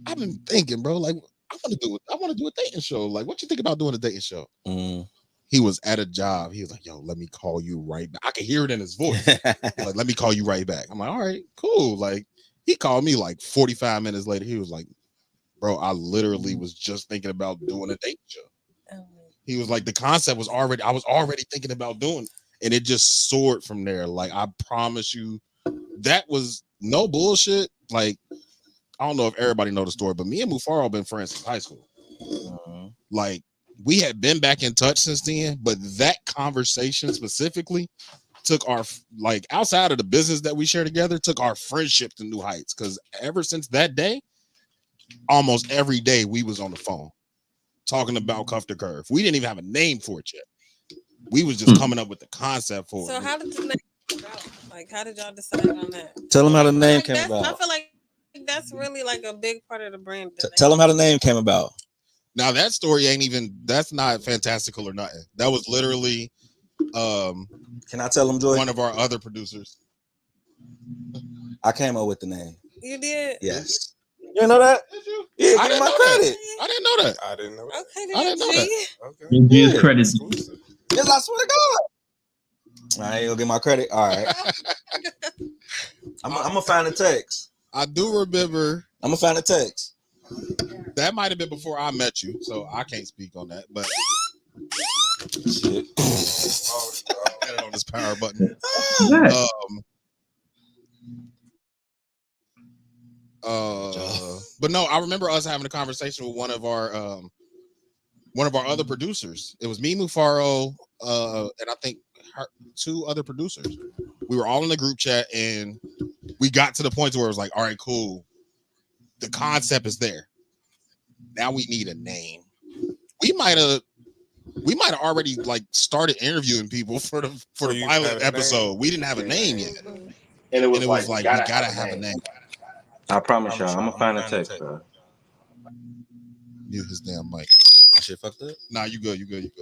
I've been thinking, bro. Like, I want to do a dating show. Like, what you think about doing a dating show?" He was at a job. He was like, "Yo, let me call you right back." I could hear it in his voice. Like, "Let me call you right back." I'm like, "All right, cool." Like, he called me like 45 minutes later. He was like, "Bro, I literally was just thinking about doing a dating show." He was like, the concept was I was already thinking about doing, and it just soared from there. Like, I promise you, that was no bullshit. Like, I don't know if everybody know the story, but me and Mufaro have been friends since high school. Like, we had been back in touch since then, but that conversation specifically took our, like, outside of the business that we share together, took our friendship to new heights. Because ever since that day, almost every day we was on the phone talking about Curv'd. We didn't even have a name for it yet. We was just coming up with the concept for it. So how did the name come about? Like, how did y'all decide on that? Tell them how the name came about. I feel like that's really like a big part of the brand. Tell them how the name came about. Now that story that's not fantastical or nothing. That was literally can I tell them, Joy? One of our other producers. I came up with the name. You did? Yes. You know that? Yeah, I give didn't my know credit. That. I didn't know that. I didn't know that. Okay, I didn't know that. Okay. You give credit. Yes, I swear to God. I ain't gonna get my credit. All right. I'm gonna find the text. I do remember. I'm gonna find the text. That might have been before I met you, so I can't speak on that. But shit. Get it on this power button. But no, I remember us having a conversation with one of our other producers. It was me, Mufaro, and I think two other producers. We were all in the group chat, and we got to the point where it was like, all right, cool. The concept is there. Now we need a name. We might have already like started interviewing people for the pilot episode. We didn't have a name yet, and it was like we gotta have a name. I promise y'all, I'm gonna find a text, bro. Mute his damn mic. My shit fucked up. Nah, you good. It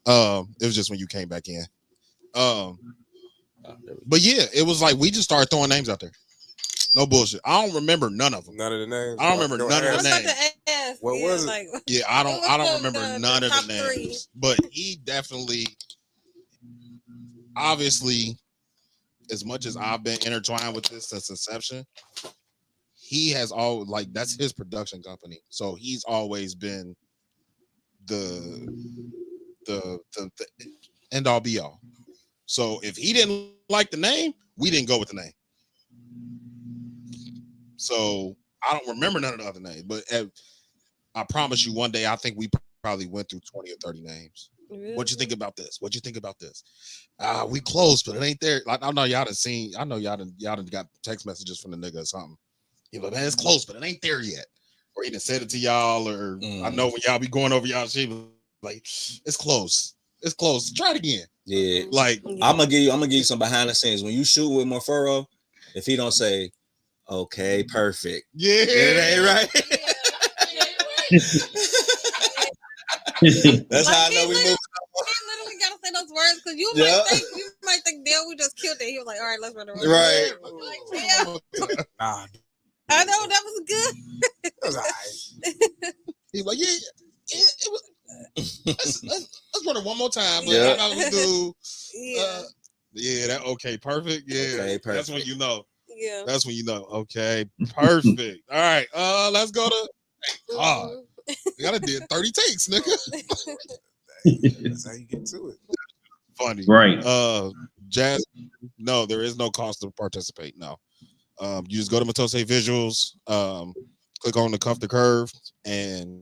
was just when you came back in. But yeah, it was like we just started throwing names out there. No bullshit. I don't remember none of them. None of the names. I don't remember none of the names. What was it? Like, yeah, I don't remember none of the names. But he definitely, obviously, as much as I've been intertwined with this since inception, he has all like that's his production company. So he's always been the end all be all. So if he didn't like the name, we didn't go with the name. So I don't remember none of the other names, but I promise you one day, I think we probably went through 20 or 30 names. Really? What you think about this? What you think about this? We close, but it ain't there. Like, I know y'all done seen, I know y'all done got text messages from the nigga or something. He's like, man, it's close, but it ain't there yet. Or he done said it to y'all, or I know when y'all be going over y'all shit, like, it's close. It's close. Try it again. Yeah. Like, I'm gonna give you some behind the scenes. When you shoot with Mufaro, if he don't say, okay, perfect. Yeah. It ain't right. That's how I know we move. He literally gotta say those words because you might think Dale, we just killed it. He was like, all right, let's run the road. Right. Like, yeah. Nah. I know that was good. That was all right. He's like, yeah, it was. Let's run it one more time. But Yeah. yeah, that okay, perfect. Yeah, Okay, perfect. That's when you know. Yeah. That's when you know. Okay, perfect. All right. Let's go to. We gotta did 30 takes, nigga. That's how you get to it. Funny, right? Jazz. No, there is no cost to participate. No. You just go to Matose Visuals. Click on the Cuff the Curve, and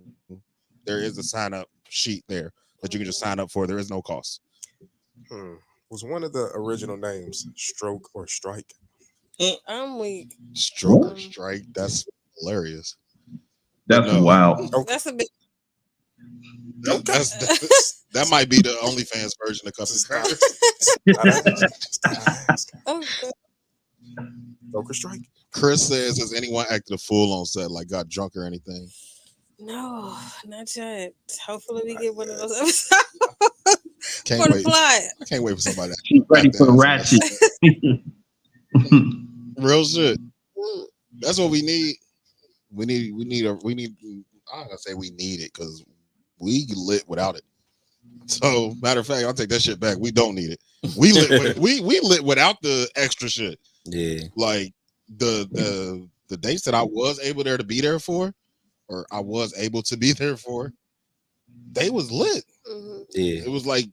there is a sign up sheet there that you can just sign up for. There is no cost. Was one of the original names Stroke or Strike? I'm weak. Stroke or Strike? That's hilarious. That's wild. That's a bit. That might be the OnlyFans version of Cuff the Curve. Oh, Stroke or Strike? Chris says, has anyone acted a fool on set, like got drunk or anything? No, not yet. Hopefully we get one of those episodes Can't for wait. the plot. I can't wait for somebody. She's ready for the ratchet. Real shit. That's what we need. We need. I'm not gonna say we need it because we lit without it. So matter of fact, I'll take that shit back. We don't need it. We lit. we lit without the extra shit. Yeah. Like the dates that I was able to be there for, or I was able to be there for, they was lit. Yeah. It was like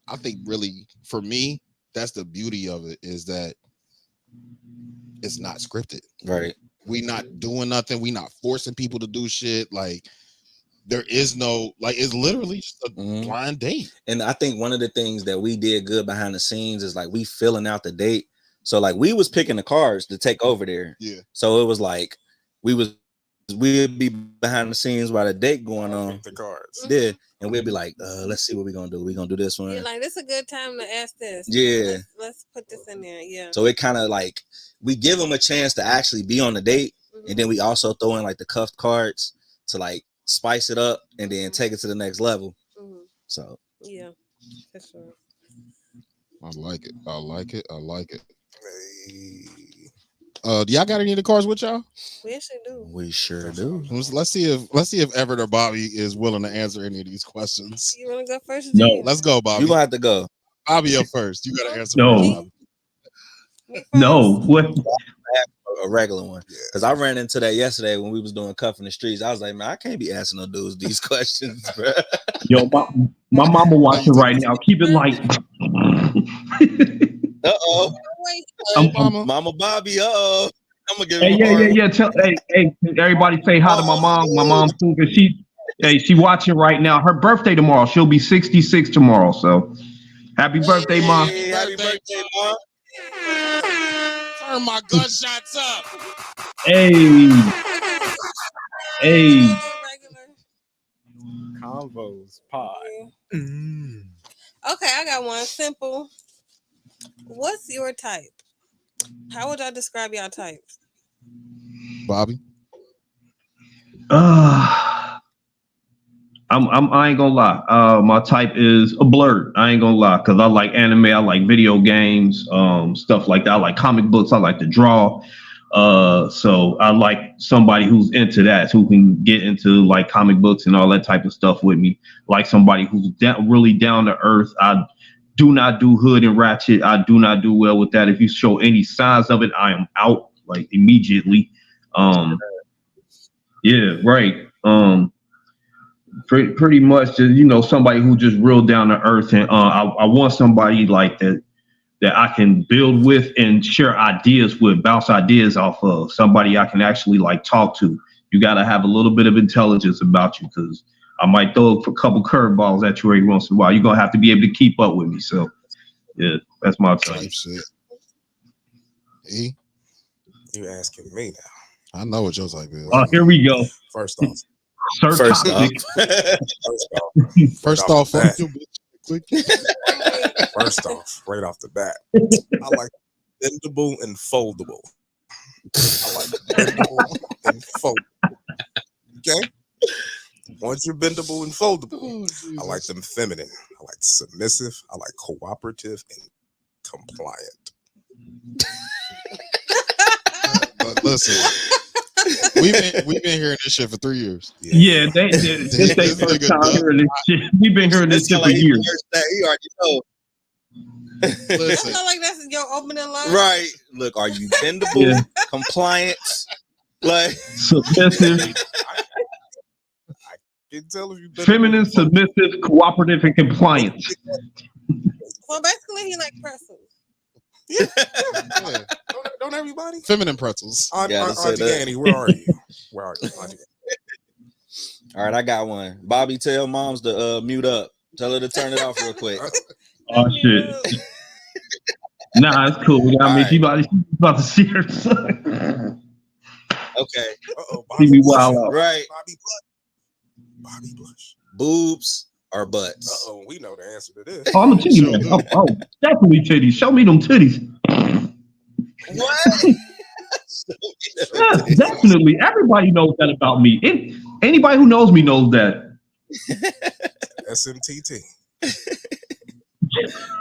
I think really for me, that's the beauty of it, is that it's not scripted. Right. We not doing nothing. We not forcing people to do shit. Like there is no, like, it's literally just a blind date. And I think one of the things that we did good behind the scenes is like we filling out the date. So like we was picking the cars to take over there. Yeah. So it was like we'd be behind the scenes while the date going on. The cards. Yeah. And we'd be like, let's see what we're gonna do. We're gonna do this one. You're like, this is a good time to ask this. Yeah. Let's put this in there. Yeah. So it kind of like we give them a chance to actually be on the date, and then we also throw in like the cuffed cards to like spice it up and then take it to the next level. So yeah, for sure. I like it. I like it. I like it. Do y'all got any of the cars with y'all? We actually do. We sure do. Let's see if Everett or Bobby is willing to answer any of these questions. You want to go first? No. Junior? Let's go, Bobby. You gonna have to go. Bobby up first. You got to answer. No. First, Bobby. No. What? A regular one, because I ran into that yesterday when we was doing cuffing the streets. I was like, man, I can't be asking no dudes these questions, bro. Yo, my mama watching right now. Keep it light. Mama Bobby. I'm gonna give Hey, her yeah. Hey, everybody say hi to my mom. My mom too, because she watching right now. Her birthday tomorrow. She'll be 66 tomorrow. So happy birthday, mom. Hey, happy birthday, mom. Turn my gunshots up. Hey. Convos pod. Okay, I got one simple. What's your type? How would y'all describe y'all types? Bobby. I ain't gonna lie. My type is a blurred. I ain't gonna lie, because I like anime, I like video games, stuff like that. I like comic books, I like to draw. So I like somebody who's into that, who can get into like comic books and all that type of stuff with me. Like somebody who's really down to earth. I do not do hood and ratchet. I do not do well with that. If you show any signs of it, I am out like immediately. Yeah, right. Pretty much, just, somebody who just real down to earth, and I want somebody like that I can build with and share ideas with, bounce ideas off of. Somebody I can actually like talk to. You got to have a little bit of intelligence about you, because I might throw a couple curveballs at you every once in a while. You're gonna have to be able to keep up with me. So, yeah, that's my type. Shit. You asking me now? I know what your type is. Here we go. First off. First off, right off the bat, I like bendable and foldable. I like bendable and foldable. Okay. Once you're bendable and foldable, I like them feminine. I like submissive. I like cooperative and compliant. But listen. We've been hearing this shit for 3 years. Yeah, this they first time hearing this shit. We've been hearing this shit for years. He already know. I feel like that's your opening line. Right. Look, are you bendable? Compliance? Like submissive, I can tell if you've been feminine, submissive, cooperative, and compliant. Well, basically, he like pretzels. Yeah. Don't everybody? Feminine pretzels. Auntie Annie, where are you? Where are you, Auntie? All right, I got one. Bobby, tell moms to mute up. Tell her to turn it off real quick. Oh shit. Nah, it's cool. I mean, she's about to see her son. Okay. See me wild out. Right. Bobby Bush. Boobs or butts? We know the answer to this. Oh, I'm a titty man. Oh, definitely titties. Show me them titties. What? Yeah, definitely. Everybody knows that about me. Anybody who knows me knows that. SMTT.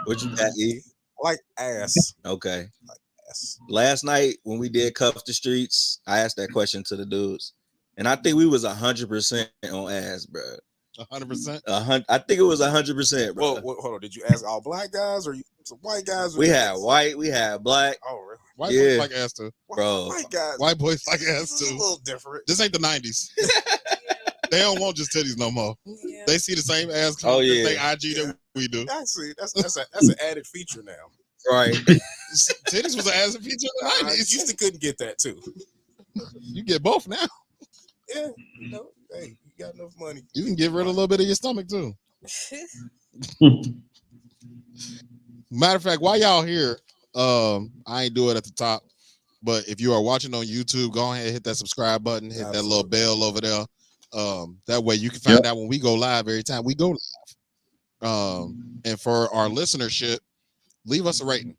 What you got, E? Like ass. Okay. Like ass. Last night when we did Cuff the Streets, I asked that question to the dudes, and I think we was 100% on ass, bro. 100%. I think it was 100%, bro. Whoa, hold on. Did you ask all black guys or some white guys? We had white, we had black. Oh, really? White boys like ass too, bro. White guys. White boys like ass too. A little different. This ain't the 90s. They don't want just titties no more. Yeah. They see the same ass. Oh yeah. They IG that we do. I see. That's an added feature now. Right. Titties was an added feature in the 90s. Used to couldn't get that too. You get both now. Yeah. Hey, you got enough money. You can get rid of a little bit of your stomach too. Matter of fact, while y'all here, I ain't do it at the top, but if you are watching on YouTube, go ahead and hit that subscribe button, hit that little bell over there. That way you can find out when we go live every time we go live. And for our listenership, leave us a rating,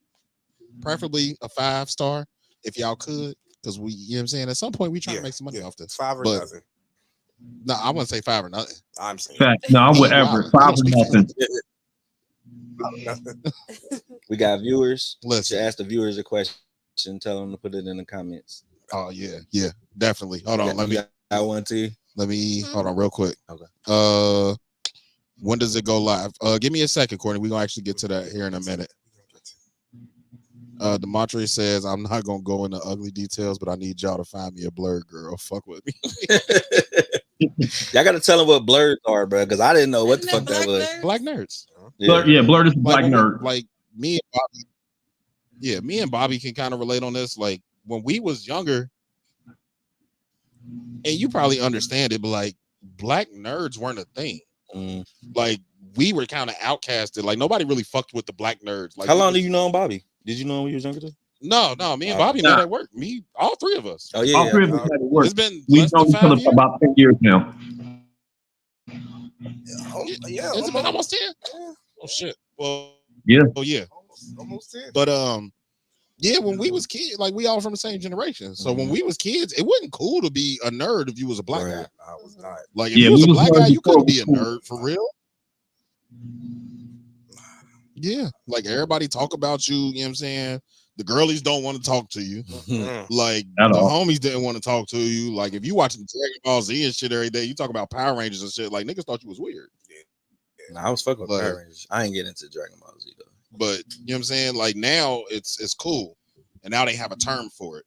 preferably a 5-star if y'all could, because we, you know what I'm saying, at some point we try to make some money off this. 5 or nothing. No, I wouldn't say 5 or nothing. I'm saying no, whatever. 5 or nothing. We got viewers. Listen. Ask the viewers a question. Tell them to put it in the comments. Oh yeah, definitely. Hold on, let me. I want to. Let me hold on real quick. Okay. When does it go live? Give me a second, Courtney. We're gonna actually get to that here in a minute. Demontre says, I'm not gonna go into ugly details, but I need y'all to find me a blurred girl. Fuck with me. Y'all gotta tell them what blurs are, bro, because I didn't know what the fuck that was. Black nerds. Yeah, blurred is black nerd. Like me and Bobby. Yeah, me and Bobby can kind of relate on this. Like when we was younger, and you probably understand it, but like black nerds weren't a thing. Like we were kind of outcasted. Like nobody really fucked with the black nerds. Like how long do you know Bobby? Did you know him when you was younger too? No, me and Bobby met at work. All three of us. Oh yeah, all three of us met at work. It's been we've known each other for about 10 years now. It's been almost 10. Oh shit. Well, yeah. Oh yeah. Almost 10. But yeah, when we was kids, like we all from the same generation. So when we was kids, it wasn't cool to be a nerd if you was a black guy. I was not. Like if you was a black guy, you couldn't be a nerd for real. Yeah, like everybody talk about you, you know what I'm saying? The girlies don't want to talk to you. Like the homies didn't want to talk to you. Like if you watching Dragon Ball Z and shit every day, you talk about Power Rangers and shit, like niggas thought you was weird. Nah, I was fucking with Power Rangers. I ain't get into Dragon Ball Z though. But you know what I'm saying? Like now it's cool. And now they have a term for it.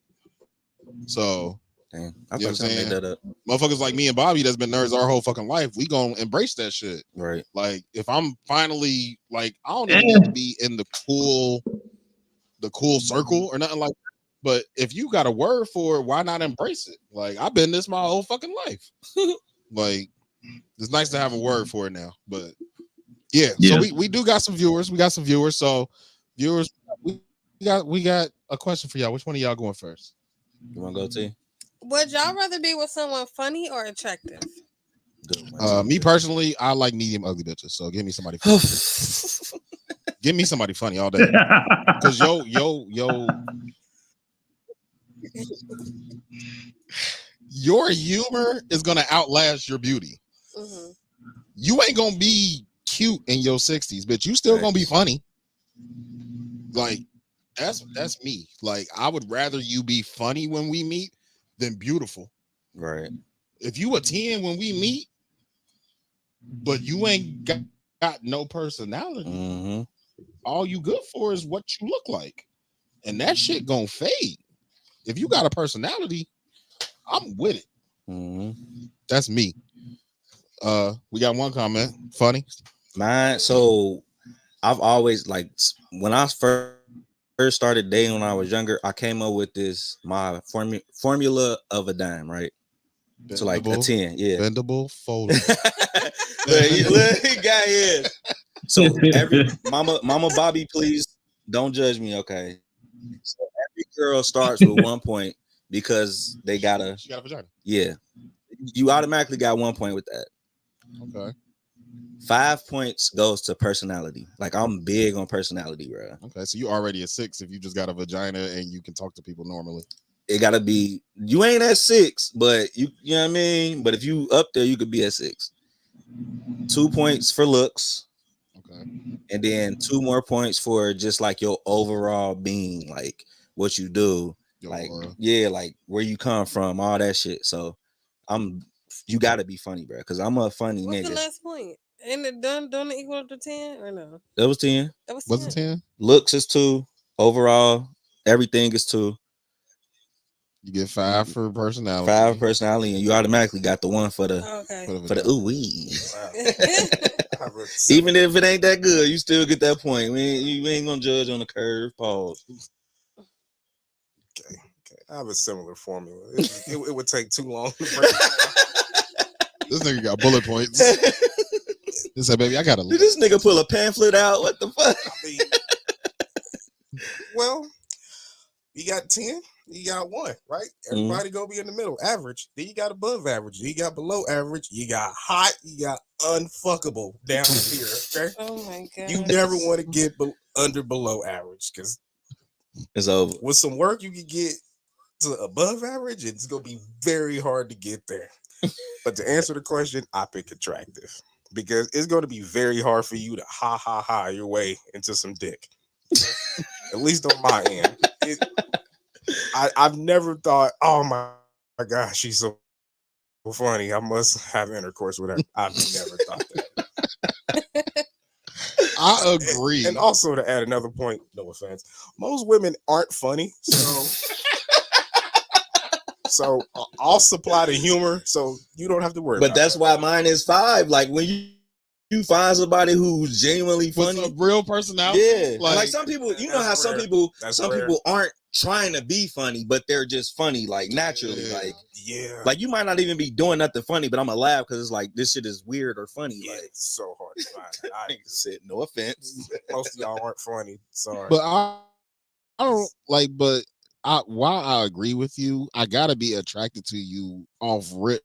So damn, I thought you made that up. Motherfuckers like me and Bobby that's been nerds our whole fucking life, we gonna embrace that shit. Right. Like if I'm finally like, I don't even need to be in the cool circle or nothing like that. But if you got a word for it, why not embrace it? Like I've been this my whole fucking life. Like it's nice to have a word for it now. But yeah. So we do got some viewers. We got some viewers. So viewers, we got a question for y'all. Which one of y'all going first? You want to go, T? Would y'all rather be with someone funny or attractive? Me personally, I like medium ugly bitches. So give me somebody funny. Give me somebody funny all day. Because your humor is gonna outlast your beauty. Mm-hmm. You ain't gonna be cute in your 60s, but you still gonna be funny. Like that's me. Like I would rather you be funny when we meet than beautiful. Right. If you a 10 when we meet, but you ain't got no personality, all you good for is what you look like, and that shit gonna fade. If you got a personality, I'm with it. Mm-hmm. That's me. We got one comment. Funny. Mine. So I've always like when I first started dating when I was younger, I came up with my formula of a dime, right? Bendable, so like a 10, yeah. Bendable, foldable. But he got his. So every mama Bobby, please don't judge me, okay? So every girl starts with 1 point because they gotta. She got a vagina. Yeah, you automatically got 1 point with that. Okay. 5 points goes to personality. Like I'm big on personality, bro. Okay, so you already a 6 if you just got a vagina and you can talk to people normally. It gotta be. You ain't at 6, but you know what I mean. But if you up there, you could be at 6. 2 points for looks. Okay. And then 2 more points for just like your overall being, like what you do, like like where you come from, all that shit. So you gotta be funny, bro, because I'm a funny What's nigga. The last point? Ain't it don't it equal to 10 or no? That was 10. That was 10. Was it 10? Looks is 2. Overall, everything is 2. You get 5 for personality. 5 personality, and you automatically got the 1 for the okay. for the ooh wee. Even if it ain't that good, you still get that point. You ain't gonna judge on the curve. Pause. Okay. I have a similar formula. It would take too long to break it down. This nigga got bullet points. He said, baby, I gotta. Did this nigga pull a pamphlet out? What the fuck? I mean, well, you got 10, you got 1, right? Everybody gonna be in the middle, average. Then you got above average. Then you got below average. You got hot. You got unfuckable down here. Okay. Oh my god. You never want to get below average because it's over. With some work, you can get to above average. It's gonna be very hard to get there. But to answer the question, I pick attractive because it's going to be very hard for you to ha your way into some dick. At least on my end. I've never thought, oh my gosh, she's so funny, I must have intercourse with her. I've never thought that. I agree. And also to add another point, no offense, most women aren't funny, so I'll supply the humor, so you don't have to worry. But that's why mine is 5. Like when you find somebody who's genuinely funny, with a real personality. Yeah, like some people, you know how some people aren't trying to be funny, but they're just funny, like naturally. Like you might not even be doing nothing funny, but I'm gonna laugh because it's like this shit is weird or funny. Yeah, like it's so hard to find. I said no offense. Most of y'all aren't funny. Sorry, but I don't like. But while I agree with you, I gotta be attracted to you off rip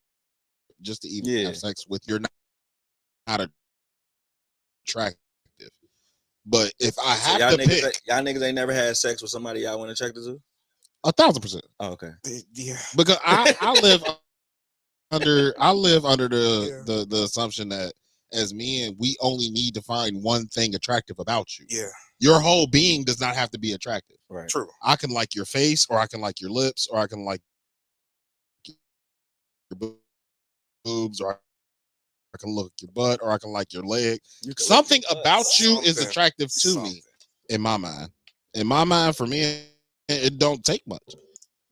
just to even have sex with. You're not attractive. But if I have to pick, y'all niggas ain't never had sex with somebody y'all weren't attracted to? 1,000%. Oh, okay. Yeah. Because I live under the assumption that as men, we only need to find one thing attractive about you. Yeah. Your whole being does not have to be attractive. Right. True. I can like your face, or I can like your lips, or I can like your boobs, or I can look at your butt, or I can like your leg. Something about you is attractive to me in my mind. In my mind, for me, it don't take much.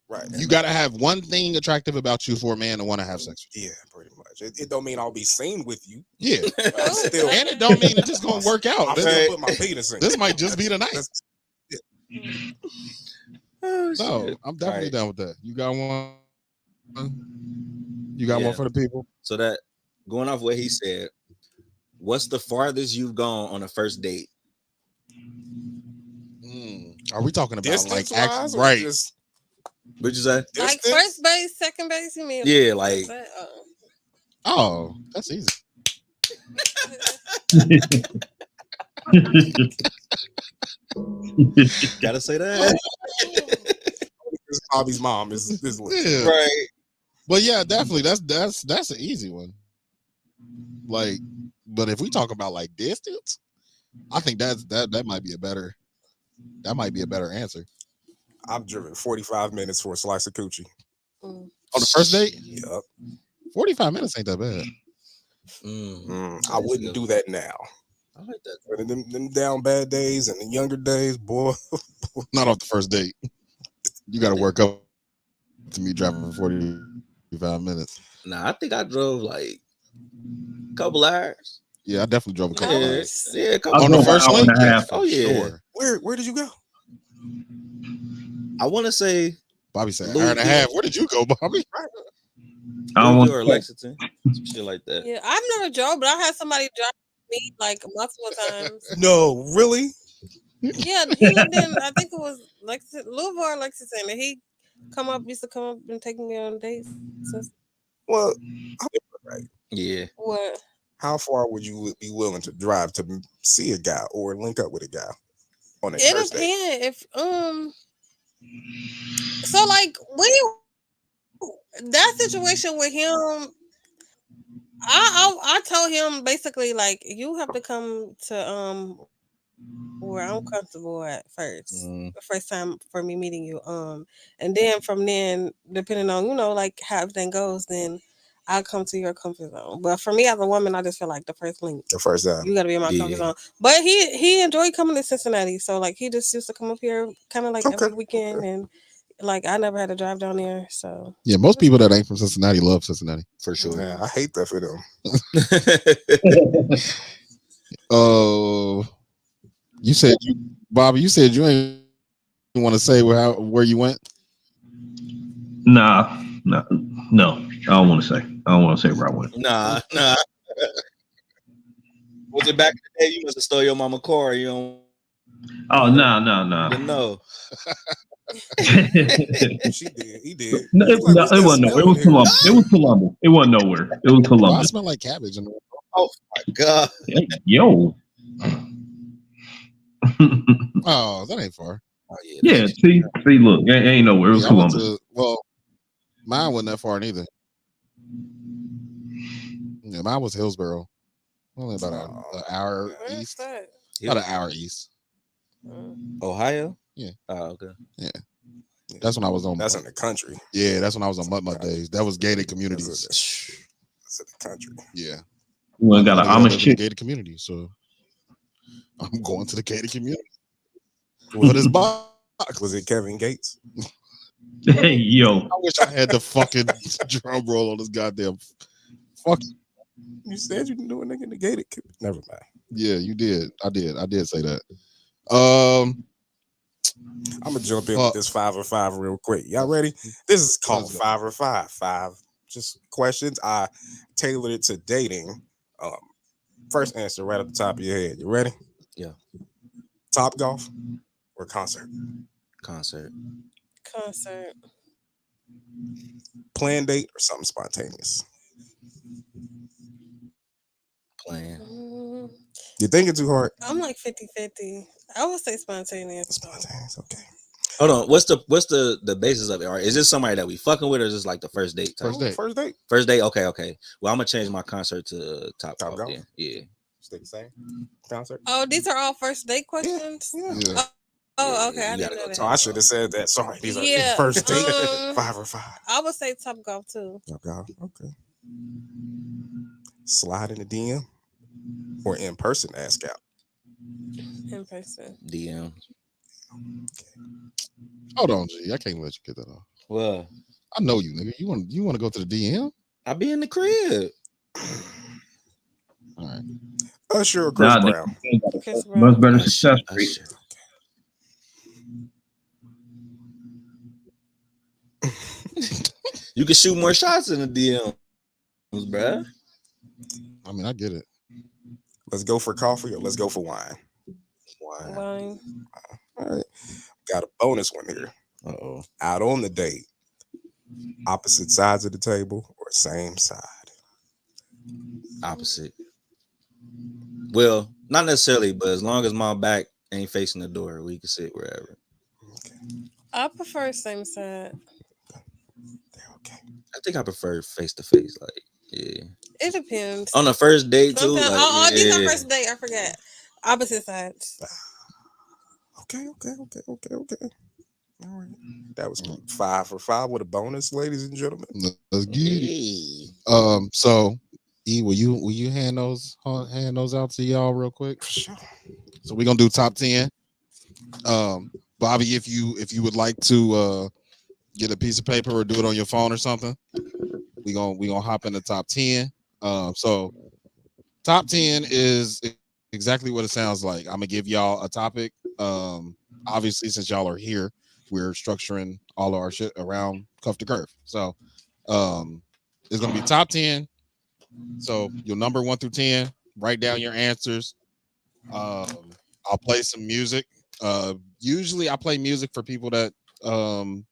Right. You got to have one thing attractive about you for a man to want to have sex with you. Yeah, pretty much. It don't mean I'll be seen with you. Yeah. Still, and it don't mean it's just going to work out. I'll still put my penis in. This might just be the night. Oh, no, I'm definitely down with that. You got one? You got one for the people? So that, going off what he said, what's the farthest you've gone on a first date? Are we talking about distance like wise, right? What'd you say? Like first base, second base, you mean? Yeah, like. Oh, that's easy. Gotta say that. Bobby's mom is yeah. Right. But yeah, definitely that's an easy one. Like, but if we talk about like distance, I think that might be a better answer. I've driven 45 minutes for a slice of coochie. On the first date? Yep. 45 minutes ain't that bad. I wouldn't do that now. I like that. But them down bad days and the younger days, boy. Not off the first date. You got to work up to me driving for 45 minutes. Nah, I think I drove like a couple hours. Yeah, I definitely drove a couple hours. Yeah, a on the first link. Yeah, oh yeah. Sure. Where did you go? I want to say Bobby said hour and a half. Where did you go, Bobby? Louisville or Lexington, some shit like that. Yeah, I've never drove, but I had somebody drive me like multiple times. No, really? Yeah, he lived in, I think it was Louisville or Lexington, and he used to come up and take me on dates. Well, right. Yeah. What? How far would you be willing to drive to see a guy or link up with a guy on a It first date? depends if so like when you that situation with him, I told him basically like you have to come to where I'm comfortable at first. The first time for me meeting you. And then from then, depending on, like how everything goes, then I'll come to your comfort zone. But for me as a woman, I just feel like the first link. The first time. You gotta be in my comfort zone. But he enjoyed coming to Cincinnati. So like he just used to come up here kind of like every weekend and like I never had to drive down there. So yeah, most people that ain't from Cincinnati love Cincinnati. For sure. Yeah, I hate that for them. You said Bobby, you said you ain't want to say where you went? No. I don't want to say. I don't want to say where I went. Nah. Was it back in the day you must have stole your mama car? You don't. Oh no. No. She did. He did. No, it wasn't nowhere. It was Columbus. It was Columbus. It wasn't nowhere. It was I Columbus. smell like cabbage. Oh my god. Hey, yo. Oh, that ain't far. Oh, yeah. See, look, it ain't nowhere. It was Columbus. Mine wasn't that far neither. Yeah, mine was Hillsboro. Only about an hour east. About an hour east. Ohio? Yeah. Oh, okay. Yeah. That's when I was on. That's in the country. Yeah, that's when I was on Mutt days. That was gated communities. That's in the country. Yeah. We got an Amish chick. Gated community, so I'm going to the gated community. What is box? Was it Kevin Gates? Hey, yo. I wish I had the fucking drum roll on this goddamn. Fuck. You said you didn't do a nigga in the gated. Never mind. Yeah, you did. I did say that. I'm gonna jump in with this 5 or 5 real quick. Y'all ready? This is called 5 or 5. 5 just questions. I tailored it to dating. First answer right at the top of your head. You ready? Yeah. Top golf or concert? Concert. Planned date or something spontaneous? Plan. You're thinking too hard. I'm like 50-50. I would say spontaneous. Spontaneous, okay. Hold on. What's the basis of it? Or is this somebody that we fucking with, or is this like the first date? First date. First date. Okay. Well, I'm gonna change my concert to top golf. Then. Yeah. Stay the same. Concert. Oh, these are all first date questions. Yeah. Oh, okay. I didn't know that. Oh, I should have said that. Sorry. These are first date. 5 or 5. I would say top golf too. Top golf. Okay. Slide in the DM or in person ask out? In person. DM. Hold on, G. I can't let you get that off. Well, I know you, nigga. You want to go to the DM? I be in the crib. All right. Usher or Chris Brown? Much better success rate. You can shoot more shots in the DMs, bruh. I mean, I get it. Let's go for coffee or let's go for wine. Wine. All right. Got a bonus one here. Uh-oh. Out on the date. Opposite sides of the table or same side? Opposite. Well, not necessarily, but as long as my back ain't facing the door, we can sit wherever. Okay. I prefer same side. Okay. I think I prefer face to face. Like, yeah. It depends. On the first date too. Sometimes, Like, these are first date. I forgot. Opposite sides. Okay. All right. That was 5 for 5 with a bonus, ladies and gentlemen. Let's get it. So E, will you hand those out to y'all real quick? Sure. So we're gonna do top 10. Bobby, if you would like to get a piece of paper or do it on your phone or something, we gonna hop in the top 10. So top 10 is exactly what it sounds like. I'm gonna give y'all a topic. Obviously, since y'all are here, we're structuring all of our shit around Cuff to Curve. So it's gonna be top 10. So your number 1 through 10, write down your answers. I'll play some music. Usually I play music for people that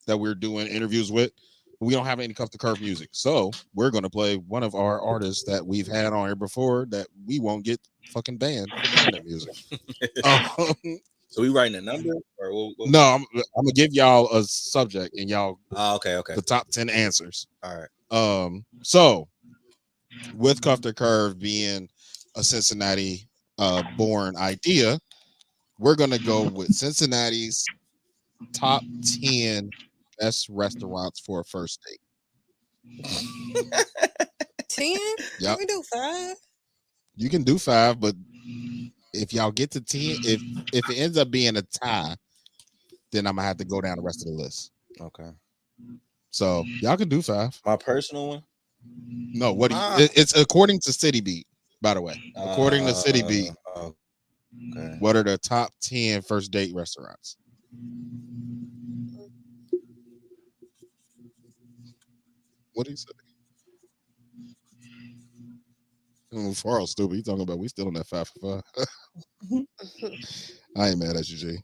we're doing interviews with. We don't have any Cuff to Curve music. So we're gonna play one of our artists that we've had on here before that we won't get fucking banned for playing their music. So we writing a number or what? No, I'm gonna give y'all a subject and y'all okay. The top 10 answers. All right. So with Cuff to Curve being a Cincinnati born idea, we're gonna go with Cincinnati's top 10 best restaurants for a first date. 10? Yep. Can we do 5? You can do 5, but if y'all get to 10, if it ends up being a tie, then I'm gonna have to go down the rest of the list. Okay. So y'all can do 5. My personal one? No, what do you, it's according to City Beat, by the way. According to City Beat, okay. What are the top 10 first date restaurants? What do you say? Farrell's stupid. He talking about we still on that 5 for 5. I ain't mad at you, G.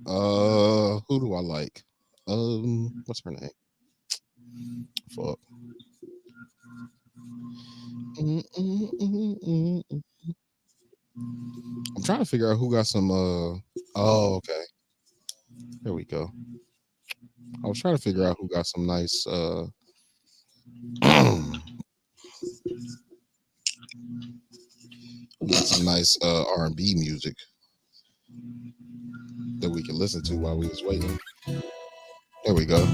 Who do I like? What's her name? Fuck. I'm trying to figure out who got some. Oh, okay. There we go. I was trying to figure out who got some nice. Got some nice R&B music that we can listen to while we was waiting. There we go.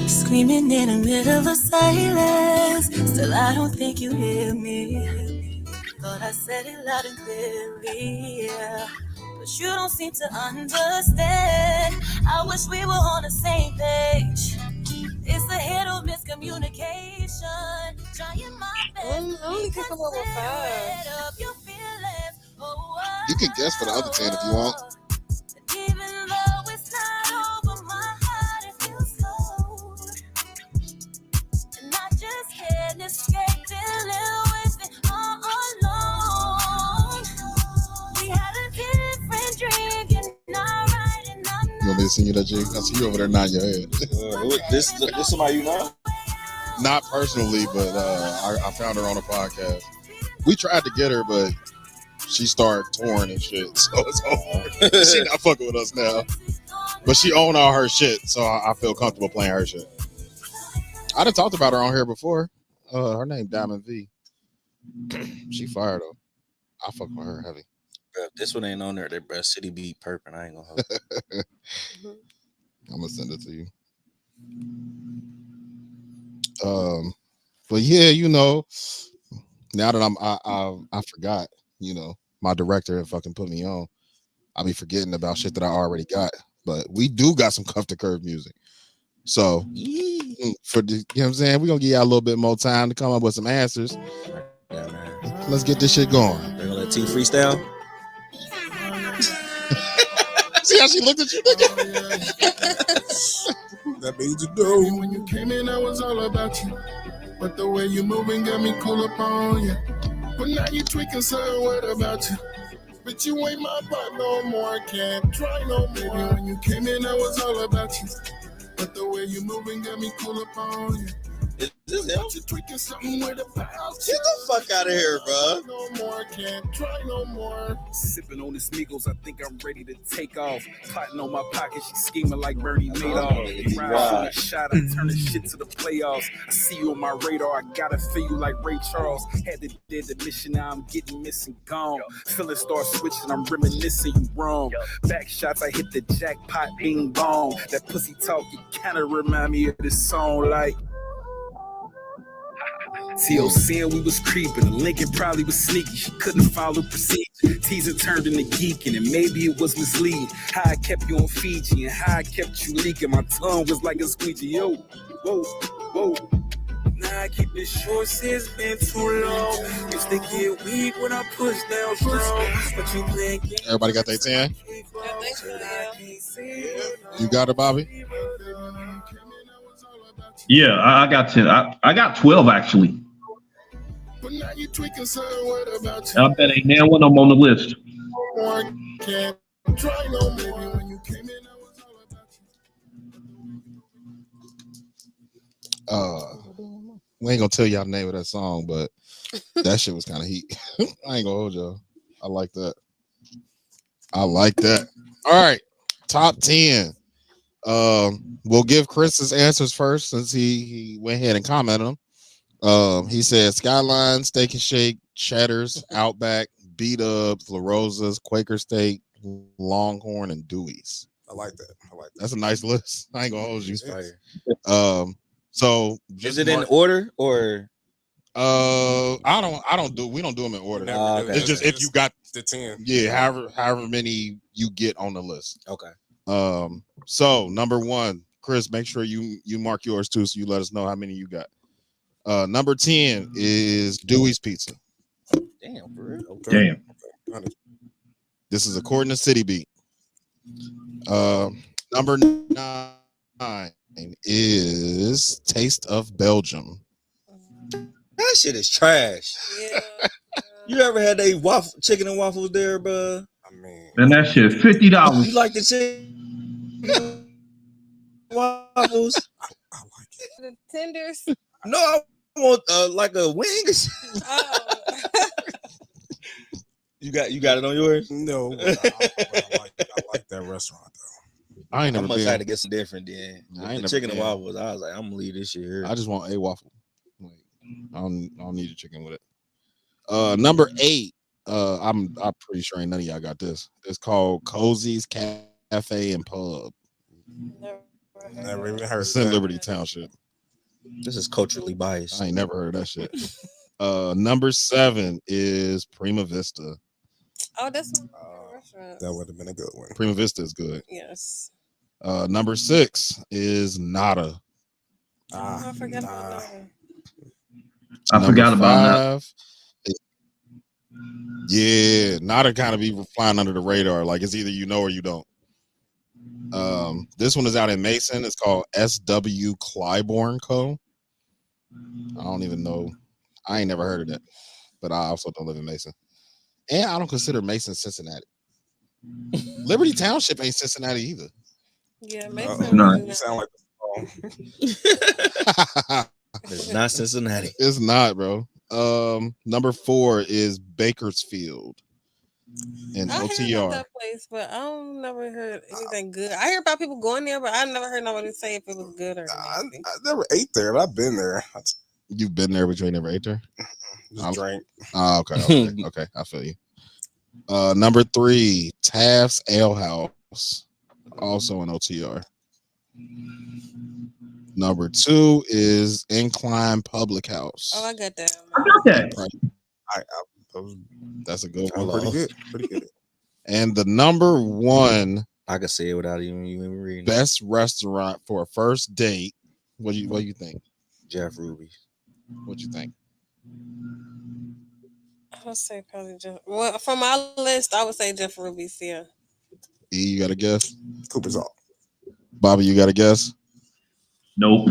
Screaming in the middle of silence, still I don't think you hear me. Thought I said it loud and clearly, yeah. But you don't seem to understand. I wish we were on the same page. It's a hit of miscommunication. Trying my best. I only can come up with 5. You can guess for the other 10 if you want. Even though it's not over my heart, it feels cold. And I just can't escape dealing with it all alone. We had a different drink and not right and I'm You want me to sing you that, G? I see you over there nodding your head. This somebody you know? Not personally, but I found her on a podcast. We tried to get her, but she started touring and shit, so it's over. She not fucking with us now. But she own all her shit, so I feel comfortable playing her shit. I done talked about her on here before. Her name Diamond V. She fired though. I fuck with her heavy. Bro, this one ain't on there. That bro, City Beat Perp, and I ain't gonna hold it. I'm gonna send it to you. But yeah, you know, now that I forgot, you know, my director had fucking put me on. I be forgetting about shit that I already got. But we do got some Cuff to Curve music. So for the, you know what I'm saying, we're gonna give y'all a little bit more time to come up with some answers. Yeah, man. Let's get this shit going. We're gonna let T freestyle. See how she looked at you, nigga? That means you do. When you came in, I was all about you. But the way you moving got me cool up on you. But now you tweaking, so what about you? But you ain't my butt no more, can't try no more. Baby, when you came in, I was all about you. But the way you moving got me cool up on you. Is this him? Get the fuck out of here, bro. No more, can't try no more. Sipping on the Smeagol's, I think I'm ready to take off. Plotting on my pocket, she scheming like Bernie Madoff. Ride shot, I turn the shit to the playoffs. I see you on my radar, I gotta feel you like Ray Charles. Had to did the mission, now I'm getting missing, gone. Feeling start switching, I'm reminiscing, you wrong. Back shots, I hit the jackpot, bing bong. That pussy talk, it kinda remind me of this song, like T.O. saying we was creeping. Lincoln probably was sneaky. She couldn't follow procedure. Teaser turned into geeking, and maybe it was misleading. How I kept you on Fiji and how I kept you leaking. My tongue was like a squeegee. Yo, whoa, whoa. Now I keep it short since been too long. Used to get weak when I push down strong. But you think everybody got their 10? You got it, Bobby? Yeah, I got 10. I got 12 actually. But now you tweaking, son. What about I bet ain't now one of them on the list. Can't try no maybe when you came in, I was all about you. We ain't gonna tell y'all the name of that song, but that shit was kind of heat. I ain't gonna hold y'all. I like that. All right, top 10. We'll give Chris his answers first since he went ahead and commented them. He said Skyline, Steak and Shake, Cheddar's, Outback, Beat Up, La Rosa's, Quaker Steak, Longhorn, and Dewey's. I like that. That's a nice list. I ain't gonna hold you. So is it in order or? We don't do them in order. Okay. It's just if you got the 10. Yeah, however many you get on the list. Okay. So number 1, Chris, make sure you mark yours too, so you let us know how many you got. Number 10 is Dewey's Pizza. Damn, for real? Okay. Damn. This is according to City Beat. Number 9 is Taste of Belgium. That shit is trash. Yeah. You ever had they chicken and waffles there, bro? I mean, And that shit $50. You like the chicken waffles? I like it. The tenders. No, I want like a wing. Oh. You got it on yours? No, but I like that restaurant though. I ain't never must been. have to get some different then. I ain't The never chicken been. and waffles. I was like, I'm gonna leave this shit here. I just want a waffle. Like, I don't need a chicken with it. Number 8. I'm pretty sure ain't none of y'all got this. It's called Cozy's Cafe and Pub. Never even heard. It's in Liberty Township. This is culturally biased. I ain't never heard of that shit. Number 7 is Prima Vista. Oh, that's one of my restaurants. That would have been a good one. Prima Vista is good. Yes. Number 6 is Nada. I forgot about that. I forgot about that. Yeah, Nada kind of be flying under the radar. Like it's either you know or you don't. This one is out in Mason. It's called SW Clybourne Co. I don't even know. I ain't never heard of that, but I also don't live in Mason, and I don't consider Mason Cincinnati. Liberty Township ain't Cincinnati either. Yeah, Mason. You sound like it's not Cincinnati. It's not, bro. Number 4 is Bakersfield in I heard about OTR. that place, but I don't never heard anything good. I hear about people going there, but I never heard nobody say if it was good or I never ate there, but I've been there. You've been there, but you ain't never ate there. Just drank. Oh, okay. Okay, I feel you. Number 3, Taft's Ale House, also in OTR. Number 2 is Incline Public House. Oh, I got that. I got that. That's a good one. one. Pretty good. And the number 1, I can say it without even reading. Best restaurant for a first date. What do you think? Jeff Ruby's. What you think? I would say probably Jeff. Well, from my list, I would say Jeff Ruby's. Yeah. E, you got a guess? Cooper's Hall. Bobby, you got a guess? Nope.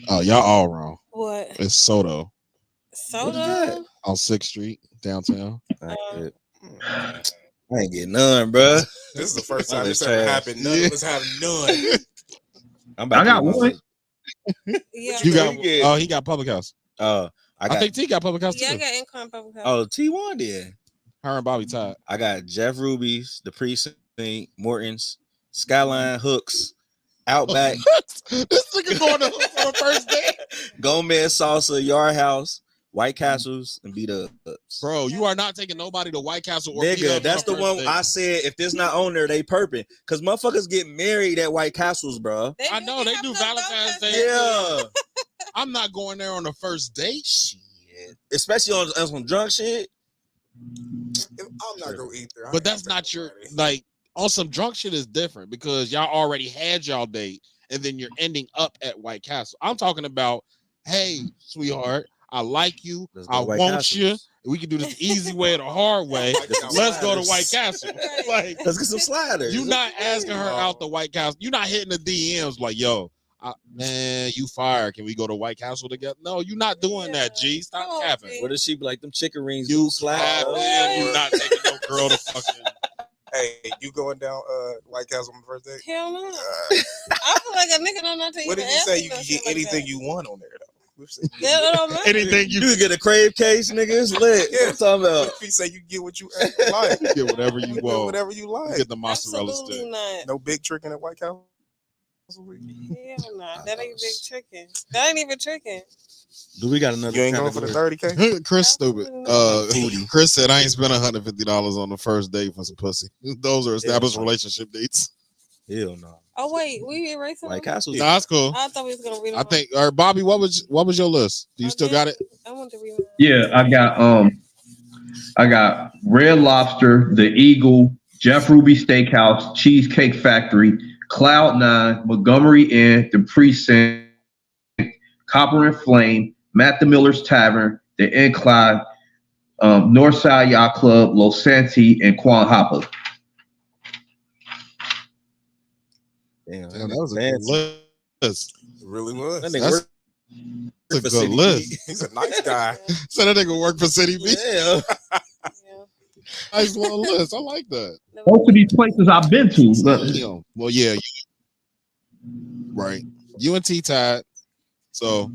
Oh, y'all all wrong. What? It's Soto Soda? on 6th Street downtown. I ain't getting none, bro. This is the first time this ever happened. None of us have none. I'm about I got one. Yeah. You got? Oh, he got public house. I think T got public house too. Yeah, I got Incline public house. Oh, T1 did. Her and Bobby tied. I got Jeff Ruby's, The Precinct, Morton's, Skyline, Hooks, Outback. This nigga going to Hooks on the first day. Gomez, Salsa, Yard House, White Castles, and Beat Ups. Bro, you are not taking nobody to White Castle or Nigga, that's the one day. I said. If this not on there, they perping. Cause motherfuckers get married at White Castles, bro. I know they do Valentine's Day. Yeah. I'm not going there on the first date. Shit. Especially on some drunk shit. I'm not gonna eat there. But that's not your like on some drunk shit is different because y'all already had y'all date and then you're ending up at White Castle. I'm talking about, hey, sweetheart, I like you, I want you. We can do this the easy way or the hard way. Let's go to White Castle. Like, let's get some sliders. You're not asking her out the White Castle. You're not hitting the DMs like, yo, man, you fired. Can we go to White Castle together? No, you're not doing that, G. Stop capping. What does she be like? Them chicken rings. You capping. You're not taking no girl to fucking. Hey, you going down White Castle on the first date? Hell no. I feel like a nigga don't know to What did you say? You can get anything you want on there though. Anything you can get a crave case, nigga. It's lit. Yeah. What I'm talking about? If you say you get what you like, You get whatever you want. whatever you like. You get the mozzarella stick. Not. No big tricking at White Castle. Hell no. That ain't big tricking. That ain't even tricking. Do we got another? You ain't going for the 30K? Chris stupid. Chris said I ain't spent $150 on the first date for some pussy. Those are established relationship dates. Hell no. Oh wait, we erasing White Castle. No, that's cool. I thought we was gonna read them. I think. All right, Bobby, what was your list? Do you still got it? I want to read. Yeah, I got Red Lobster, The Eagle, Jeff Ruby Steakhouse, Cheesecake Factory, Cloud9, Montgomery Inn, The Precinct, Copper and Flame, Matt the Miller's Tavern, The Incline, Northside Yacht Club, Los Santi, and Quan Hopper. Damn, that was a good list. It really was. That's a good list. He's a nice guy. So that nigga work for City B. Yeah. Nice little list. I like that. Most of these places I've been to. Well, yeah. Right. You and T tied. So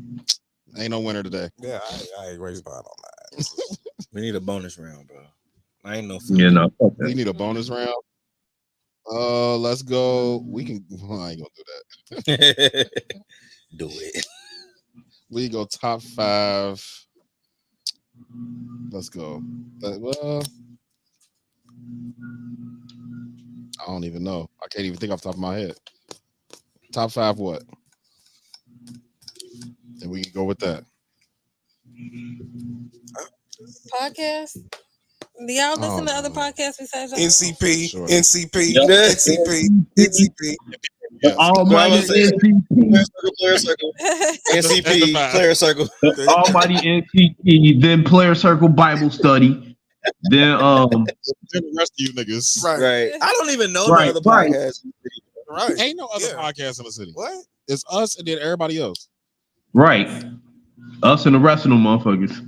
ain't no winner today. Yeah, I ain't raised mine on that. We need a bonus round, bro. I ain't no. Yeah, no. Okay. We need a bonus round. Let's go. We can. Well, I ain't gonna do that. Do it. We go top 5. Let's go. Well, I don't even know. I can't even think off the top of my head. Top 5 what? And we can go with that. Podcast. Do y'all listen to other podcasts besides NCP, Sure. NCP, Yep. NCP. Yes. Almighty NCP. Player Circle. NCP, Player Circle. Almighty NCP. Then Player Circle Bible Study. Then The rest of you niggas. Right. I don't even know Right, the other podcasts. Right. Ain't no other podcast in the city. What? It's us and then everybody else. right. Us and the rest of them motherfuckers.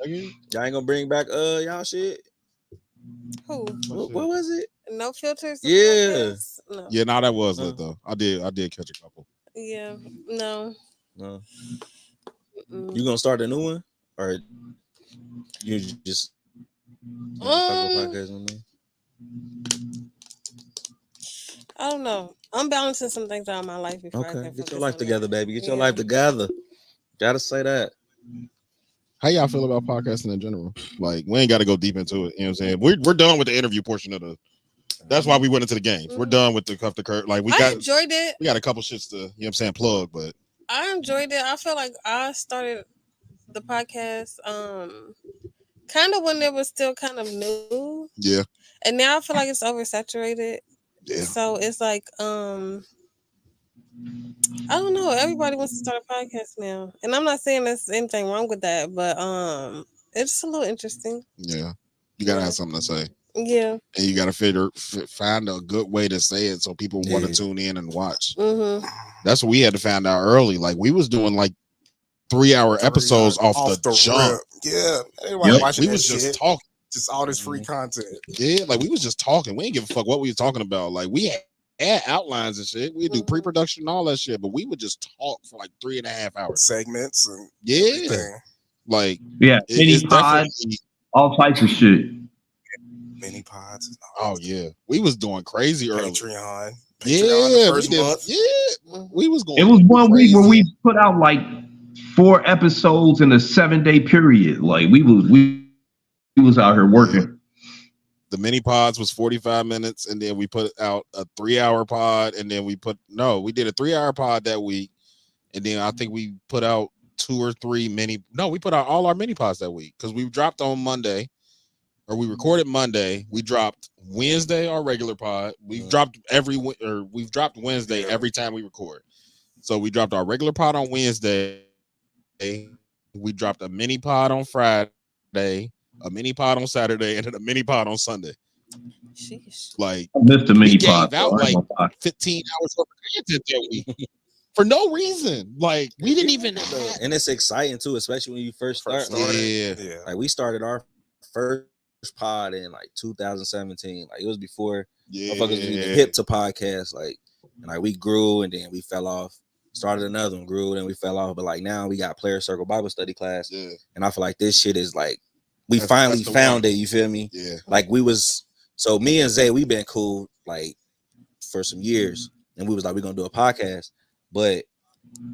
Y'all ain't gonna bring back y'all shit. Who? What was it? No filters. Yeah. No. Yeah, that was lit though. I did catch a couple. Yeah. No. No. You gonna start a new one, or you just podcast on there? I don't know. I'm balancing some things out in my life before I Okay, can get focus your life on together, it. baby. Get your Yeah. life together. Gotta say that. How y'all feel about podcasting in general? Like, we ain't got to go deep into it. You know what I'm saying? We're done with the interview portion of the. That's why we went into the games. We're done with the cuff the curve. Like, I enjoyed it. We got a couple shits to, you know what I'm saying, plug, but I enjoyed it. I feel like I started the podcast kind of when it was still kind of new. yeah. And now I feel like it's oversaturated. Yeah. So it's like I don't know. Everybody wants to start a podcast now. And I'm not saying there's anything wrong with that, but it's a little interesting. Yeah. You got to have something to say. Yeah. And you got to find a good way to say it so people want to tune in and watch. Mm-hmm. That's what we had to find out early. Like, we was doing like 3-hour episodes off the jump. Rip. Yeah. Anybody watching We that was shit. just talking. Just all this free content. Yeah, like we was just talking. We ain't give a fuck what we was talking about. Like, we add outlines and shit. We do pre-production and all that shit, but we would just talk for like 3.5 hours. Segments and everything. Like mini pods, all types of shit. Mini pods. Oh yeah, we was doing crazy early. Patreon Yeah, first month. We was going. It was 1 week where we put out like 4 episodes in a 7-day period. Like we was out here working. The mini pods was 45 minutes, and then we put out a 3-hour pod, and then we did a 3-hour pod that week, and then I think we put out 2 or 3 we put out all our mini pods that week because we dropped on Monday, or we recorded Monday. We dropped Wednesday our regular pod. We've dropped Wednesday every time we record. So we dropped our regular pod on Wednesday. We dropped a mini pod on Friday, a mini pod on Saturday, and then a mini pod on Sunday. Sheesh. Like I missed the mini pod. Gave out like 15 hours of content that week for no reason. Like we didn't even have. And it's exciting too, especially when you first start. Yeah. Like we started our first pod in like 2017. Like it was before motherfuckers was even hip to podcasts. Like, and like we grew and then we fell off. Started another one, grew, and we fell off. But like now we got Player Circle Bible Study class. Yeah. And I feel like this shit is like we finally found it, you feel me? Yeah. Like so me and Zay, we've been cool like for some years. And we was like, we're gonna do a podcast. But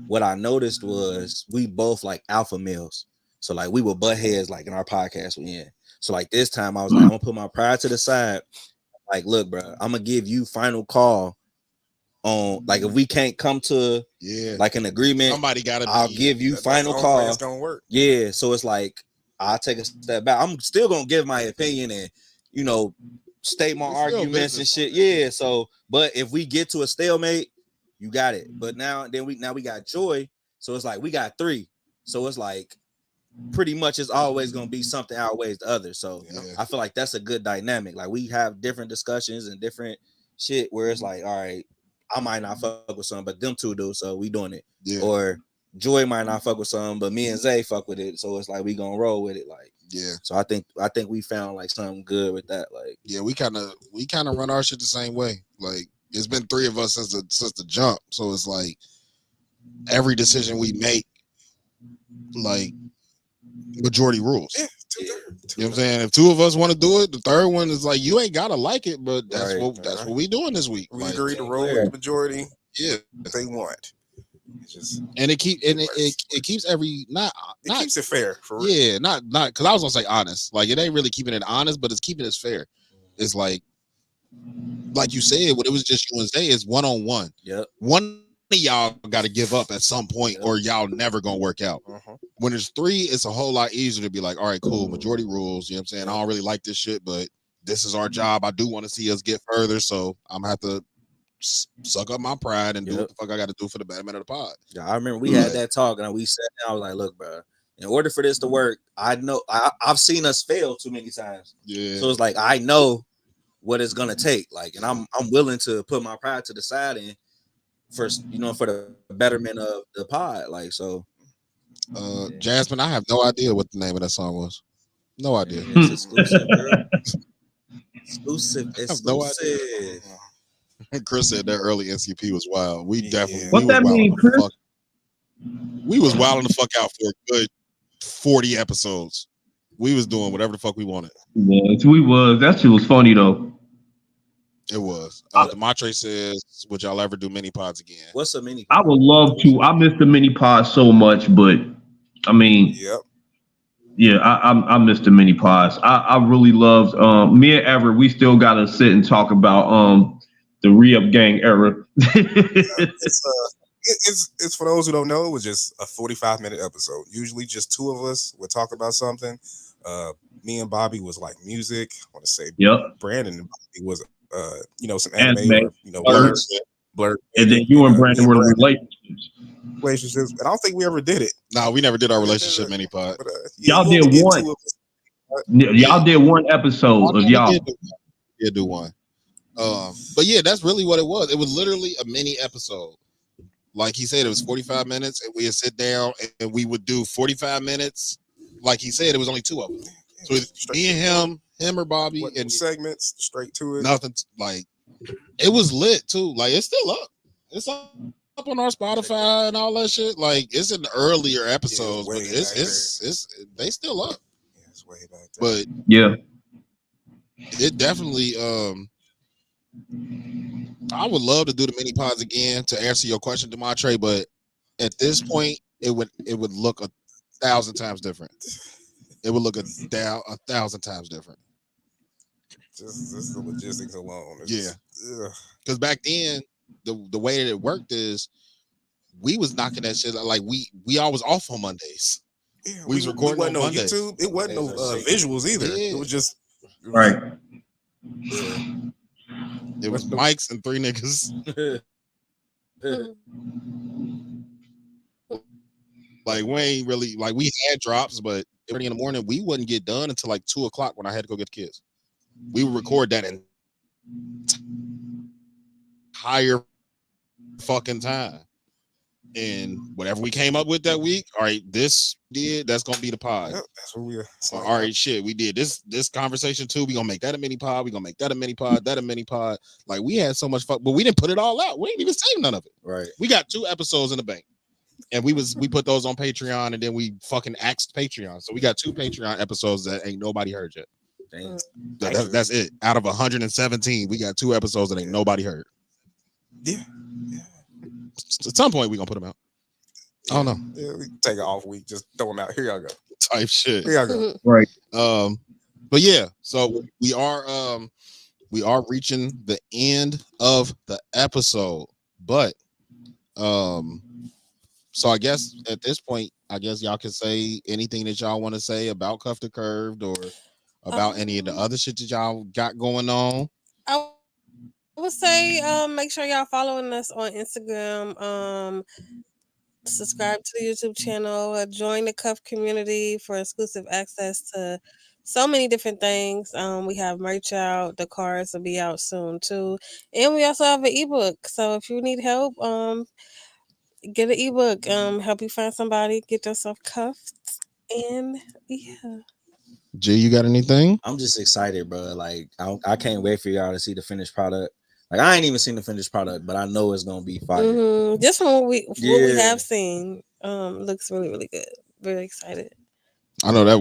what I noticed was we both like alpha males. So like we would butt heads like in our podcast we in. So like this time I was like, I'm gonna put my pride to the side. Like, look, bro, I'm gonna give you final call on like if we can't come to like an agreement, I'll give you final call. It's gonna work. Yeah, so it's like I'll take a step back. I'm still gonna give my opinion and state my arguments and shit. Yeah, so but if we get to a stalemate, you got it. But now we got Joy, so it's like we got 3. So it's like pretty much it's always gonna be something outweighs the other. So I feel like that's a good dynamic. Like we have different discussions and different shit where it's like, all right, I might not fuck with some, but them two do, so we doing it. Yeah. Or Joy might not fuck with some, but me and Zay fuck with it, so it's like we gonna roll with it. Like, So I think we found like something good with that. Like, we kind of run our shit the same way. Like, it's been 3 of us since the jump, so it's like every decision we make, like majority rules. Yeah. You know what I'm saying? If 2 of us want to do it, the third one is like, you ain't gotta like it, but that's what we doing this week. We agree to roll with the majority. Yeah, if they want. And it keeps every it keeps it fair for real. Yeah, not because I was gonna say honest. Like it ain't really keeping it honest, but it's keeping it fair. It's like you said, when it was just you and Zay, is 1-on-1. Yep. One of y'all got to give up at some point, or y'all never gonna work out. When there's 3, it's a whole lot easier to be like, all right, cool, majority rules. You know what I'm saying? I don't really like this shit, but this is our job. I do want to see us get further, so I'm gonna have to suck up my pride and do what the fuck I got to do for the betterment of the pod. Yeah, I remember we had that talk, and we sat down. I was like, look, bro, in order for this to work, I know I've seen us fail too many times. Yeah. So it's like I know what it's gonna take. Like, and I'm willing to put my pride to the side and for the betterment of the pod. Like, so Jasmine, I have no idea what the name of that song was. No idea. It's exclusive, girl. Exclusive. No idea. Chris said that early NCP was wild. We definitely What that mean, Chris? We was wilding the fuck out for a good 40 episodes. We was doing whatever the fuck we wanted. Yes, we was. That shit was funny though. It was. Demontre says, would y'all ever do mini pods again? What's a mini? I would love to. I miss the mini pod so much, but I mean, yeah, I miss the mini pods. I really loved me and Everett. We still gotta sit and talk about the re-up gang era. It's for those who don't know, it was just a 45-minute episode. Usually just 2 of us would talk about something. Me and Bobby was like music. I want to say Brandon and Bobby was some anime. Or, blur. And then you and Brandon were the relationships. And I don't think we ever did it. No, we never did our relationship mini pod. But, y'all did one. Y'all did one episode of y'all. Did do one. But yeah, that's really what it was. It was literally a mini episode. Like he said, it was 45 minutes, and we'd sit down and we would do 45 minutes. Like he said, it was only 2 of them. So me and him or Bobby, and segments straight to it. Nothing like it was lit too. Like it's still up. It's up on our Spotify and all that shit. Like it's in the earlier episodes, but it's they still up. Yeah, it's way back there. But yeah, it definitely I would love to do the mini pods again to answer your question, Demontre, but at this point it would look 1,000 times different. It would look 1,000 times different. Just the logistics alone. Yeah. Because back then the way that it worked is we was knocking that shit out. Like we always off on Mondays. Yeah, we was recording on Mondays. YouTube. It wasn't no visuals either. Yeah. It was just right. It was mics and 3 niggas. Like we ain't really like we had drops, but 30 in the morning we wouldn't get done until like 2 o'clock when I had to go get the kids. We would record that in higher fucking time. And whatever we came up with that week, all right, that's gonna be the pod. Yep, that's what we are. All right, shit, we did this conversation too. We gonna make that a mini pod. We gonna make that a mini pod. That a mini pod. Like we had so much fun, but we didn't put it all out. We ain't even save none of it. Right. We got 2 episodes in the bank, and we put those on Patreon, and then we fucking axed Patreon. So we got 2 Patreon episodes that ain't nobody heard yet. Damn. That's it. Out of 117, we got 2 episodes that ain't nobody heard. Yeah. At some point, we gonna put them out. I don't know. Yeah, we take an off week, just throw them out. Here y'all go. Type shit. Here y'all go. Right. But yeah, so we are reaching the end of the episode. But so I guess at this point, I guess y'all can say anything that y'all want to say about Cuff'd and Curv'd or about any of the other shit that y'all got going on. I would say make sure y'all following us on Instagram. Subscribe to the YouTube channel. Join the Cuff community for exclusive access to so many different things. We have merch out. The cards will be out soon too, and we also have an ebook. So if you need help, get an ebook. Help you find somebody. Get yourself cuffed, and yeah. G, you got anything? I'm just excited, bro. Like I can't wait for y'all to see the finished product. Like I ain't even seen the finished product, but I know it's gonna be fire. Just from what we have seen, looks really, really good. Very excited. I know that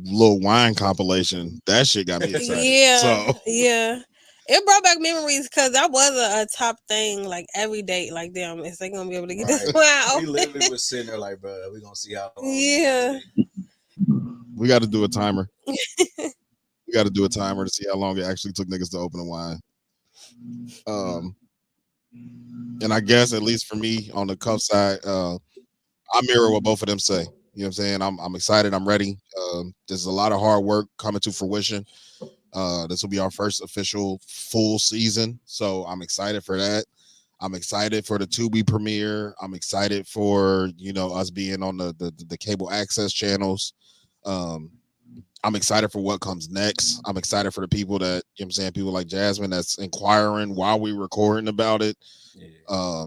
little wine compilation, that shit got me excited. Yeah, so. yeah. It brought back memories because that was a top thing. Like every day, like damn, is they gonna be able to get this one out? We literally was sitting there like, bro, we gonna see how long. Yeah. We got to do a timer. We got to do a timer to see how long it actually took niggas to open a wine. And I guess at least for me on the Cuff side, I mirror what both of them say. You know what I'm saying? I'm excited. I'm ready. There's a lot of hard work coming to fruition. This will be our first official full season, so I'm excited for that. I'm excited for the Tubi premiere. I'm excited for us being on the cable access channels. I'm excited for what comes next. I'm excited for the people that, I'm saying, people like Jasmine that's inquiring while we're recording about it. Yeah.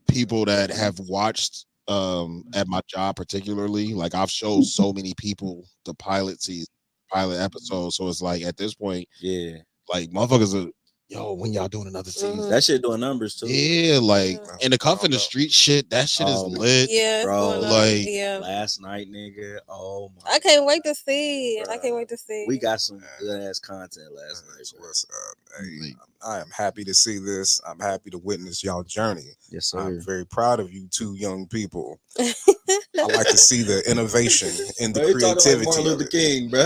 People that have watched at my job particularly. Like I've showed so many people the pilot episode. So it's like at this point, yeah, like motherfuckers are, yo, when y'all doing another season? That shit doing numbers too. Yeah, like and the Cuff in the street shit, that shit is lit. Yeah, bro. Like last night, nigga. Oh my! I can't wait to see it. I can't wait to see. We got some good ass content last night. What's up? Hey, I am happy to see this. I'm happy to witness y'all journey. Yes, sir. I'm very proud of you 2 young people. I like to see the innovation and the creativity. Martin Luther King, bro.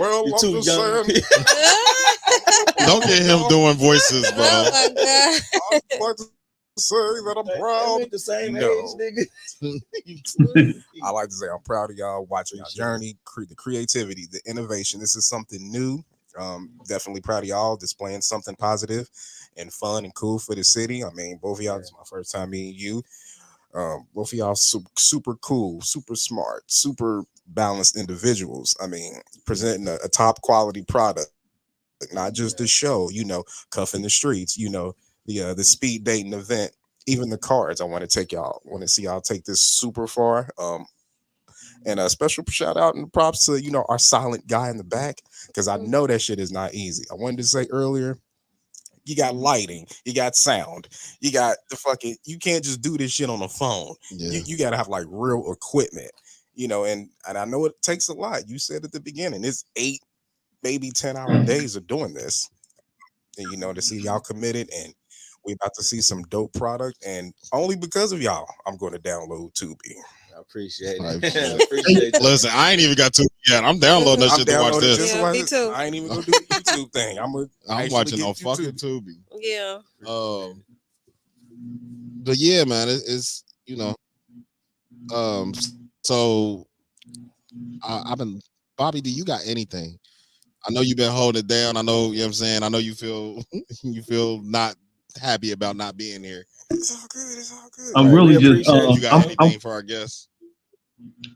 Well, you 2 young people. Don't get him doing voices, bro. Oh my god! I'd like to say that I'm proud. The same age, nigga. I like to say I'm proud of y'all watching your journey, the creativity, the innovation. This is something new. Definitely proud of y'all displaying something positive and fun and cool for the city. I mean, both of y'all, this is my first time meeting you. Both of y'all super cool, super smart, super balanced individuals. I mean, presenting a top quality product. Not just the show, Cuff in the streets, the speed dating event, even the cards. I want to see y'all take this super far. And a special shout out and props to, our silent guy in the back, because I know that shit is not easy. I wanted to say earlier, You got lighting, you got sound, you got the fucking. You can't just do this shit on the phone. Yeah. You got to have like real equipment, you know. And I know it takes a lot. You said at the beginning, it's 8, maybe 10-hour days of doing this, and you know, to see y'all committed, and we about to see some dope product, and only because of y'all, I'm going to download Tubi. I appreciate it. Appreciate it. Listen, I ain't even got Tubi yet. I'm downloading that shit to watch this. Yeah, me too. I ain't even gonna do the YouTube thing. I'm watching on fucking Tubi. Yeah. But yeah, man, it's you know, so I've been Bobby. Do you got anything? I know you've been holding it down. I know, you know what I'm saying. I know you feel not happy about not being here. It's all good. It's all good. I'm really just. You got anything for our guests?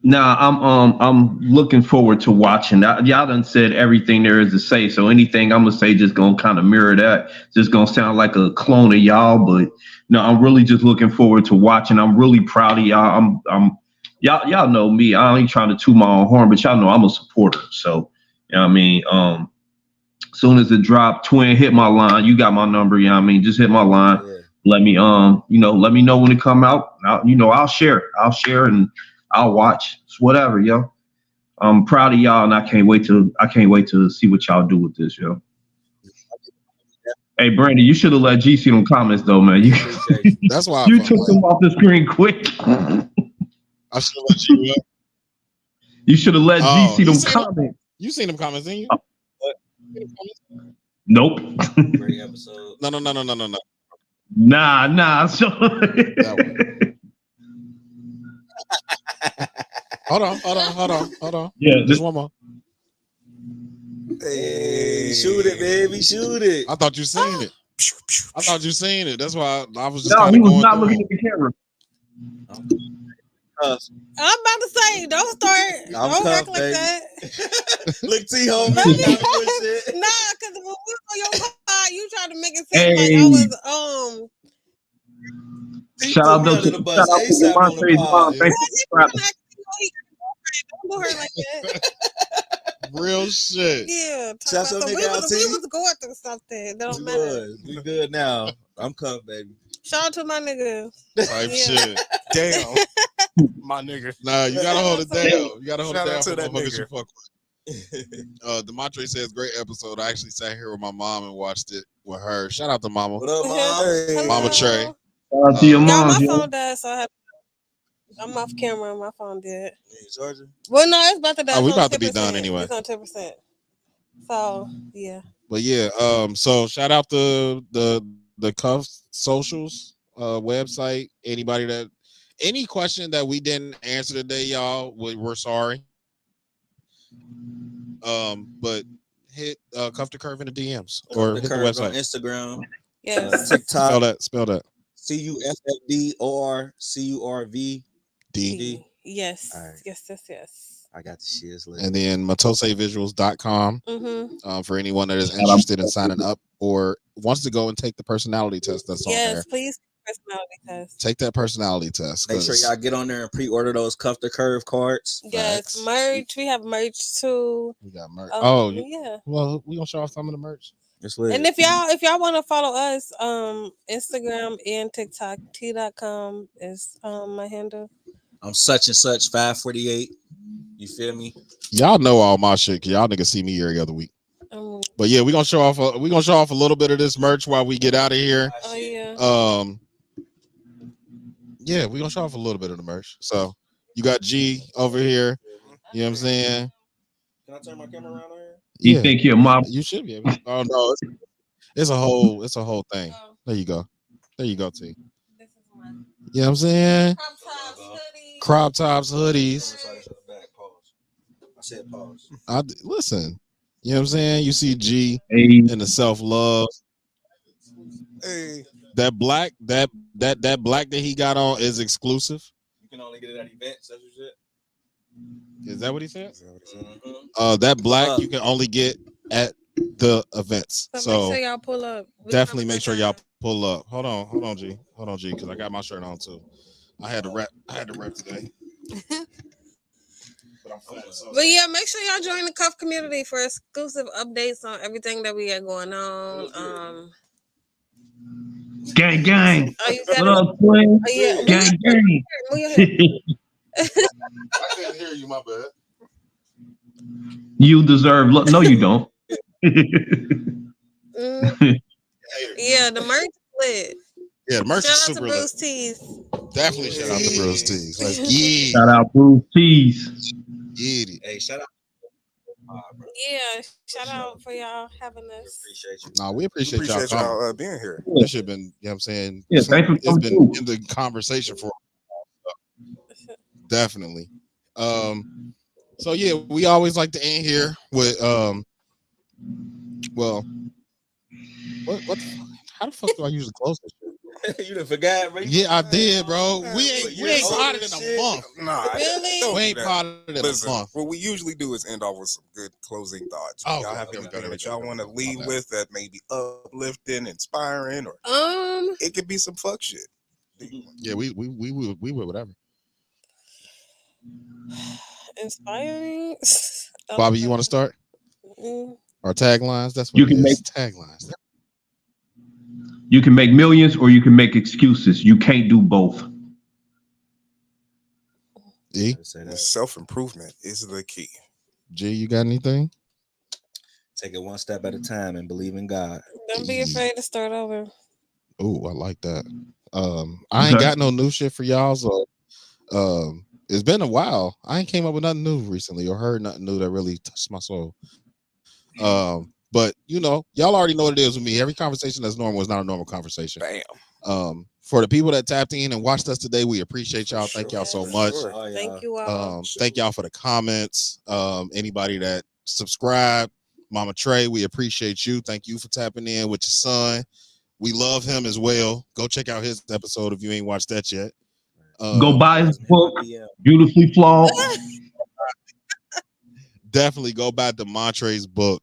Nah, I'm looking forward to watching that. Y'all done said everything there is to say, so anything I'm gonna say just gonna kind of mirror that. Just gonna sound like a clone of y'all, but no, I'm really just looking forward to watching. I'm really proud of y'all. Y'all know me. I ain't trying to toot my own horn, but y'all know I'm a supporter. So you know what I mean. Soon as it dropped, Twin, hit my line. You got my number. You know what I mean. Just hit my line. Yeah. Let me let me know when it come out. I'll share. And I'll watch. It's whatever, yo. I'm proud of y'all, and I can't wait to see what y'all do with this, yo. Hey, Brandon, you should have let G see them comments, though, man. That's why you took them off the screen quick. I should have let you up. You should have let G see them comments. You seen them comments, didn't you? Nope. Great episode. No. Nah. So Hold on. Yeah, just one more. Hey, shoot it, baby, shoot it. I thought you seen it. That's why I was just no, kind he of was going not through looking it. at the camera. I'm about to say, don't start. Don't act like that. Look, T-Home. Nah, because when we was on your pod, you tried to make it seem like I was Shout out to Demonte's mom. Thank you. Don't do her like that. Real shit. Yeah. Shout out to we was going through something. Don't matter. We good now. I'm cuffed, baby. Shout out to my nigga. Type shit. Damn. My nigga. Nah, you gotta hold it down. You gotta hold it down to for that motherfuckers you nigga. fuck with. Demontre says great episode. I actually sat here with my mom and watched it with her. Shout out to Mama. What up, Mom? Hey. Mama Trey. Shout out to your mom. My phone died, so I'm off camera and my phone dead. Georgia? Well, no, it's about to die. We about to be done anyway. It's on 10%. So yeah. But yeah, so shout out to the Cuff socials website. Any question that we didn't answer today, y'all, we're sorry. But hit Cuff the Curve in the DMs or hit the website on Instagram. Yes. TikTok. Spell that. CUFFDORCURVD. Yes. All right. Yes. I got the shit. And then matosevisuals.com for anyone that is interested in signing up or wants to go and take the personality test that's on there. Yes, please personality test. Take that personality test. Make sure y'all get on there and pre-order those Cuff the Curve cards. Yes, Facts. merch. We have merch too. We got merch. Yeah. Well, we gonna show off some of the merch. And if y'all want to follow us, Instagram and TikTok, t.com is my handle. I'm such and such 548. You feel me? Y'all know all my shit. Cause y'all niggas see me every other week. But yeah, we're gonna show off a little bit of this merch while we get out of here. Oh yeah. Yeah, we're gonna show off a little bit of the merch. So you got G over here. You know what I'm saying? Can I turn my camera around here? You think you're a mom? You should be able to. Oh no, it's a whole thing. There you go, T. You know what I'm saying? Crop tops, hoodies. I said pause. Listen, you know what I'm saying? You see G in the self-love. Hey. That black that he got on is exclusive. You can only get it at events. That's what you said. Is that what he said? That black you can only get at the events. So make sure y'all pull up. Definitely make sure y'all pull up. Hold on, G, because I got my shirt on too. I had to rep today. But yeah, make sure y'all join the Cuff community for exclusive updates on everything that we got going on. Gang, gang. Oh, you What got up, twin? Oh, yeah. Gang, gang. I couldn't hear you, my bad. You deserve love. No, you don't. Yeah, the merch is lit. Yeah, the merch is Shout out to super Bruce lit. Tees. Definitely shout out to Bruce Tees. Let's get it. Shout out Bruce Tees. Get it. Hey, shout out. Yeah, shout out for y'all having us. Appreciate you. No, we appreciate y'all coming. Being here. This should have been, you know what I'm saying? Yeah, thanks for It's coming been through. in the conversation for definitely. So yeah, we always like to end here with well, what the fuck? How the fuck do I usually close this shit? You done forgot, bro? Yeah, I did, bro. We ain't potted in a month. Nah, really? We ain't potted in a month. What we usually do is end off with some good closing thoughts. Oh, y'all have anything that y'all want to leave with that may be uplifting, inspiring, or it could be some fuck shit. Yeah, we would whatever. Inspiring. Bobby, you want to start? Our taglines. That's what You can make taglines. You can make millions or you can make excuses. You can't do both. E? Self-improvement is the key. G, you got anything? Take it one step at a time and believe in God. Don't be afraid to start over. Oh, I like that. I ain't got no new shit for y'all, so it's been a while. I ain't came up with nothing new recently or heard nothing new that really touched my soul. But you know, y'all already know what it is with me. Every conversation that's normal is not a normal conversation. Bam. For the people that tapped in and watched us today, we appreciate y'all. Thank y'all so much. Thank you all. Thank y'all for the comments. Anybody that subscribed, Mama Trey, we appreciate you. Thank you for tapping in with your son. We love him as well. Go check out his episode if you ain't watched that yet. Go buy his book, Beautifully Flawed. Definitely go buy DeMontre's book.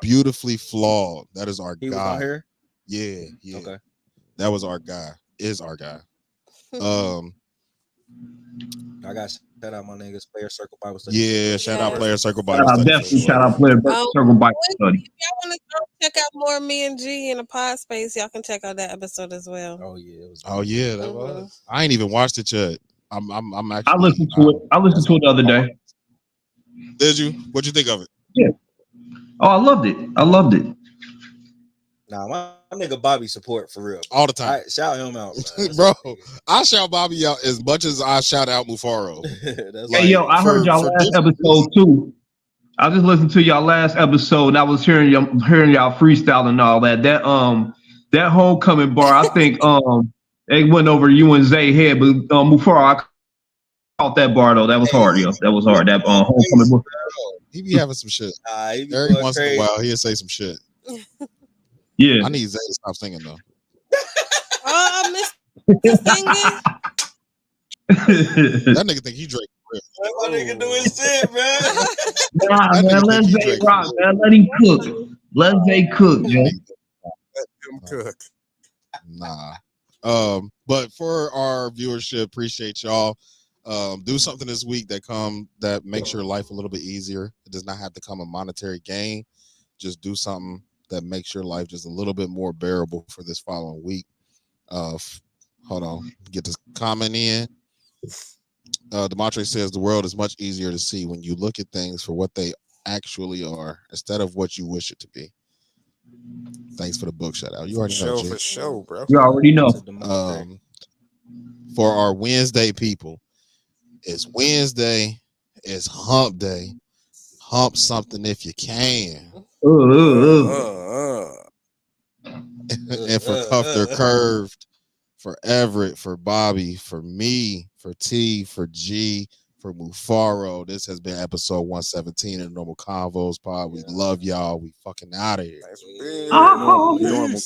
Beautifully flawed. That is our He guy. was on here? Yeah. Okay. That was our guy. Is our guy. I got shout out my niggas, Player Circle Bible Study. Yeah, shout out Player Circle Bible Study. Definitely shout out Player Circle Bible Study. If y'all want to check out more of me and G in a pod space, y'all can check out that episode as well. Oh yeah, it was. Oh yeah, that was. I ain't even watched it yet. I'm actually. I listened to it. I listened to it the other day. Did you? What'd you think of it? Yeah. Oh, I loved it. Nah, my nigga Bobby support for real. All the time. Shout him out, bro. I shout Bobby out as much as I shout out Mufaro. Hey, yo, I heard y'all last episode too. I just listened to y'all last episode and I was hearing y'all freestyle and all that. That homecoming bar, I think it went over you and Zay head, but Mufaro, I caught that bar though. That was hard, yo. That was hard. That homecoming bar. He be having some shit. Every once in a while, he'll say some shit. Yeah. I need Zay to stop singing though. Oh, I missed singing. That nigga think he Drake. Let my nigga do his shit, man. Nah, man, let Zay rock, man. Let him cook. Let Zay cook, yo. Let him cook. Nah. But for our viewership, appreciate y'all. Do something this week that makes your life a little bit easier. It does not have to come a monetary gain. Just do something that makes your life just a little bit more bearable for this following week. Hold on, get this comment in. Demontre says the world is much easier to see when you look at things for what they actually are instead of what you wish it to be. Thanks for the book shout out. You already know, for show, bro. You already know. For our Wednesday people, it's Wednesday. It's Hump Day. Hump something if you can. And for Cuff, they're Curv'd. For Everett, for Bobby, for me, for T, for G, for Mufaro. This has been episode 117 of the Normal Convos pod. We love y'all. We fucking out of here. Normal.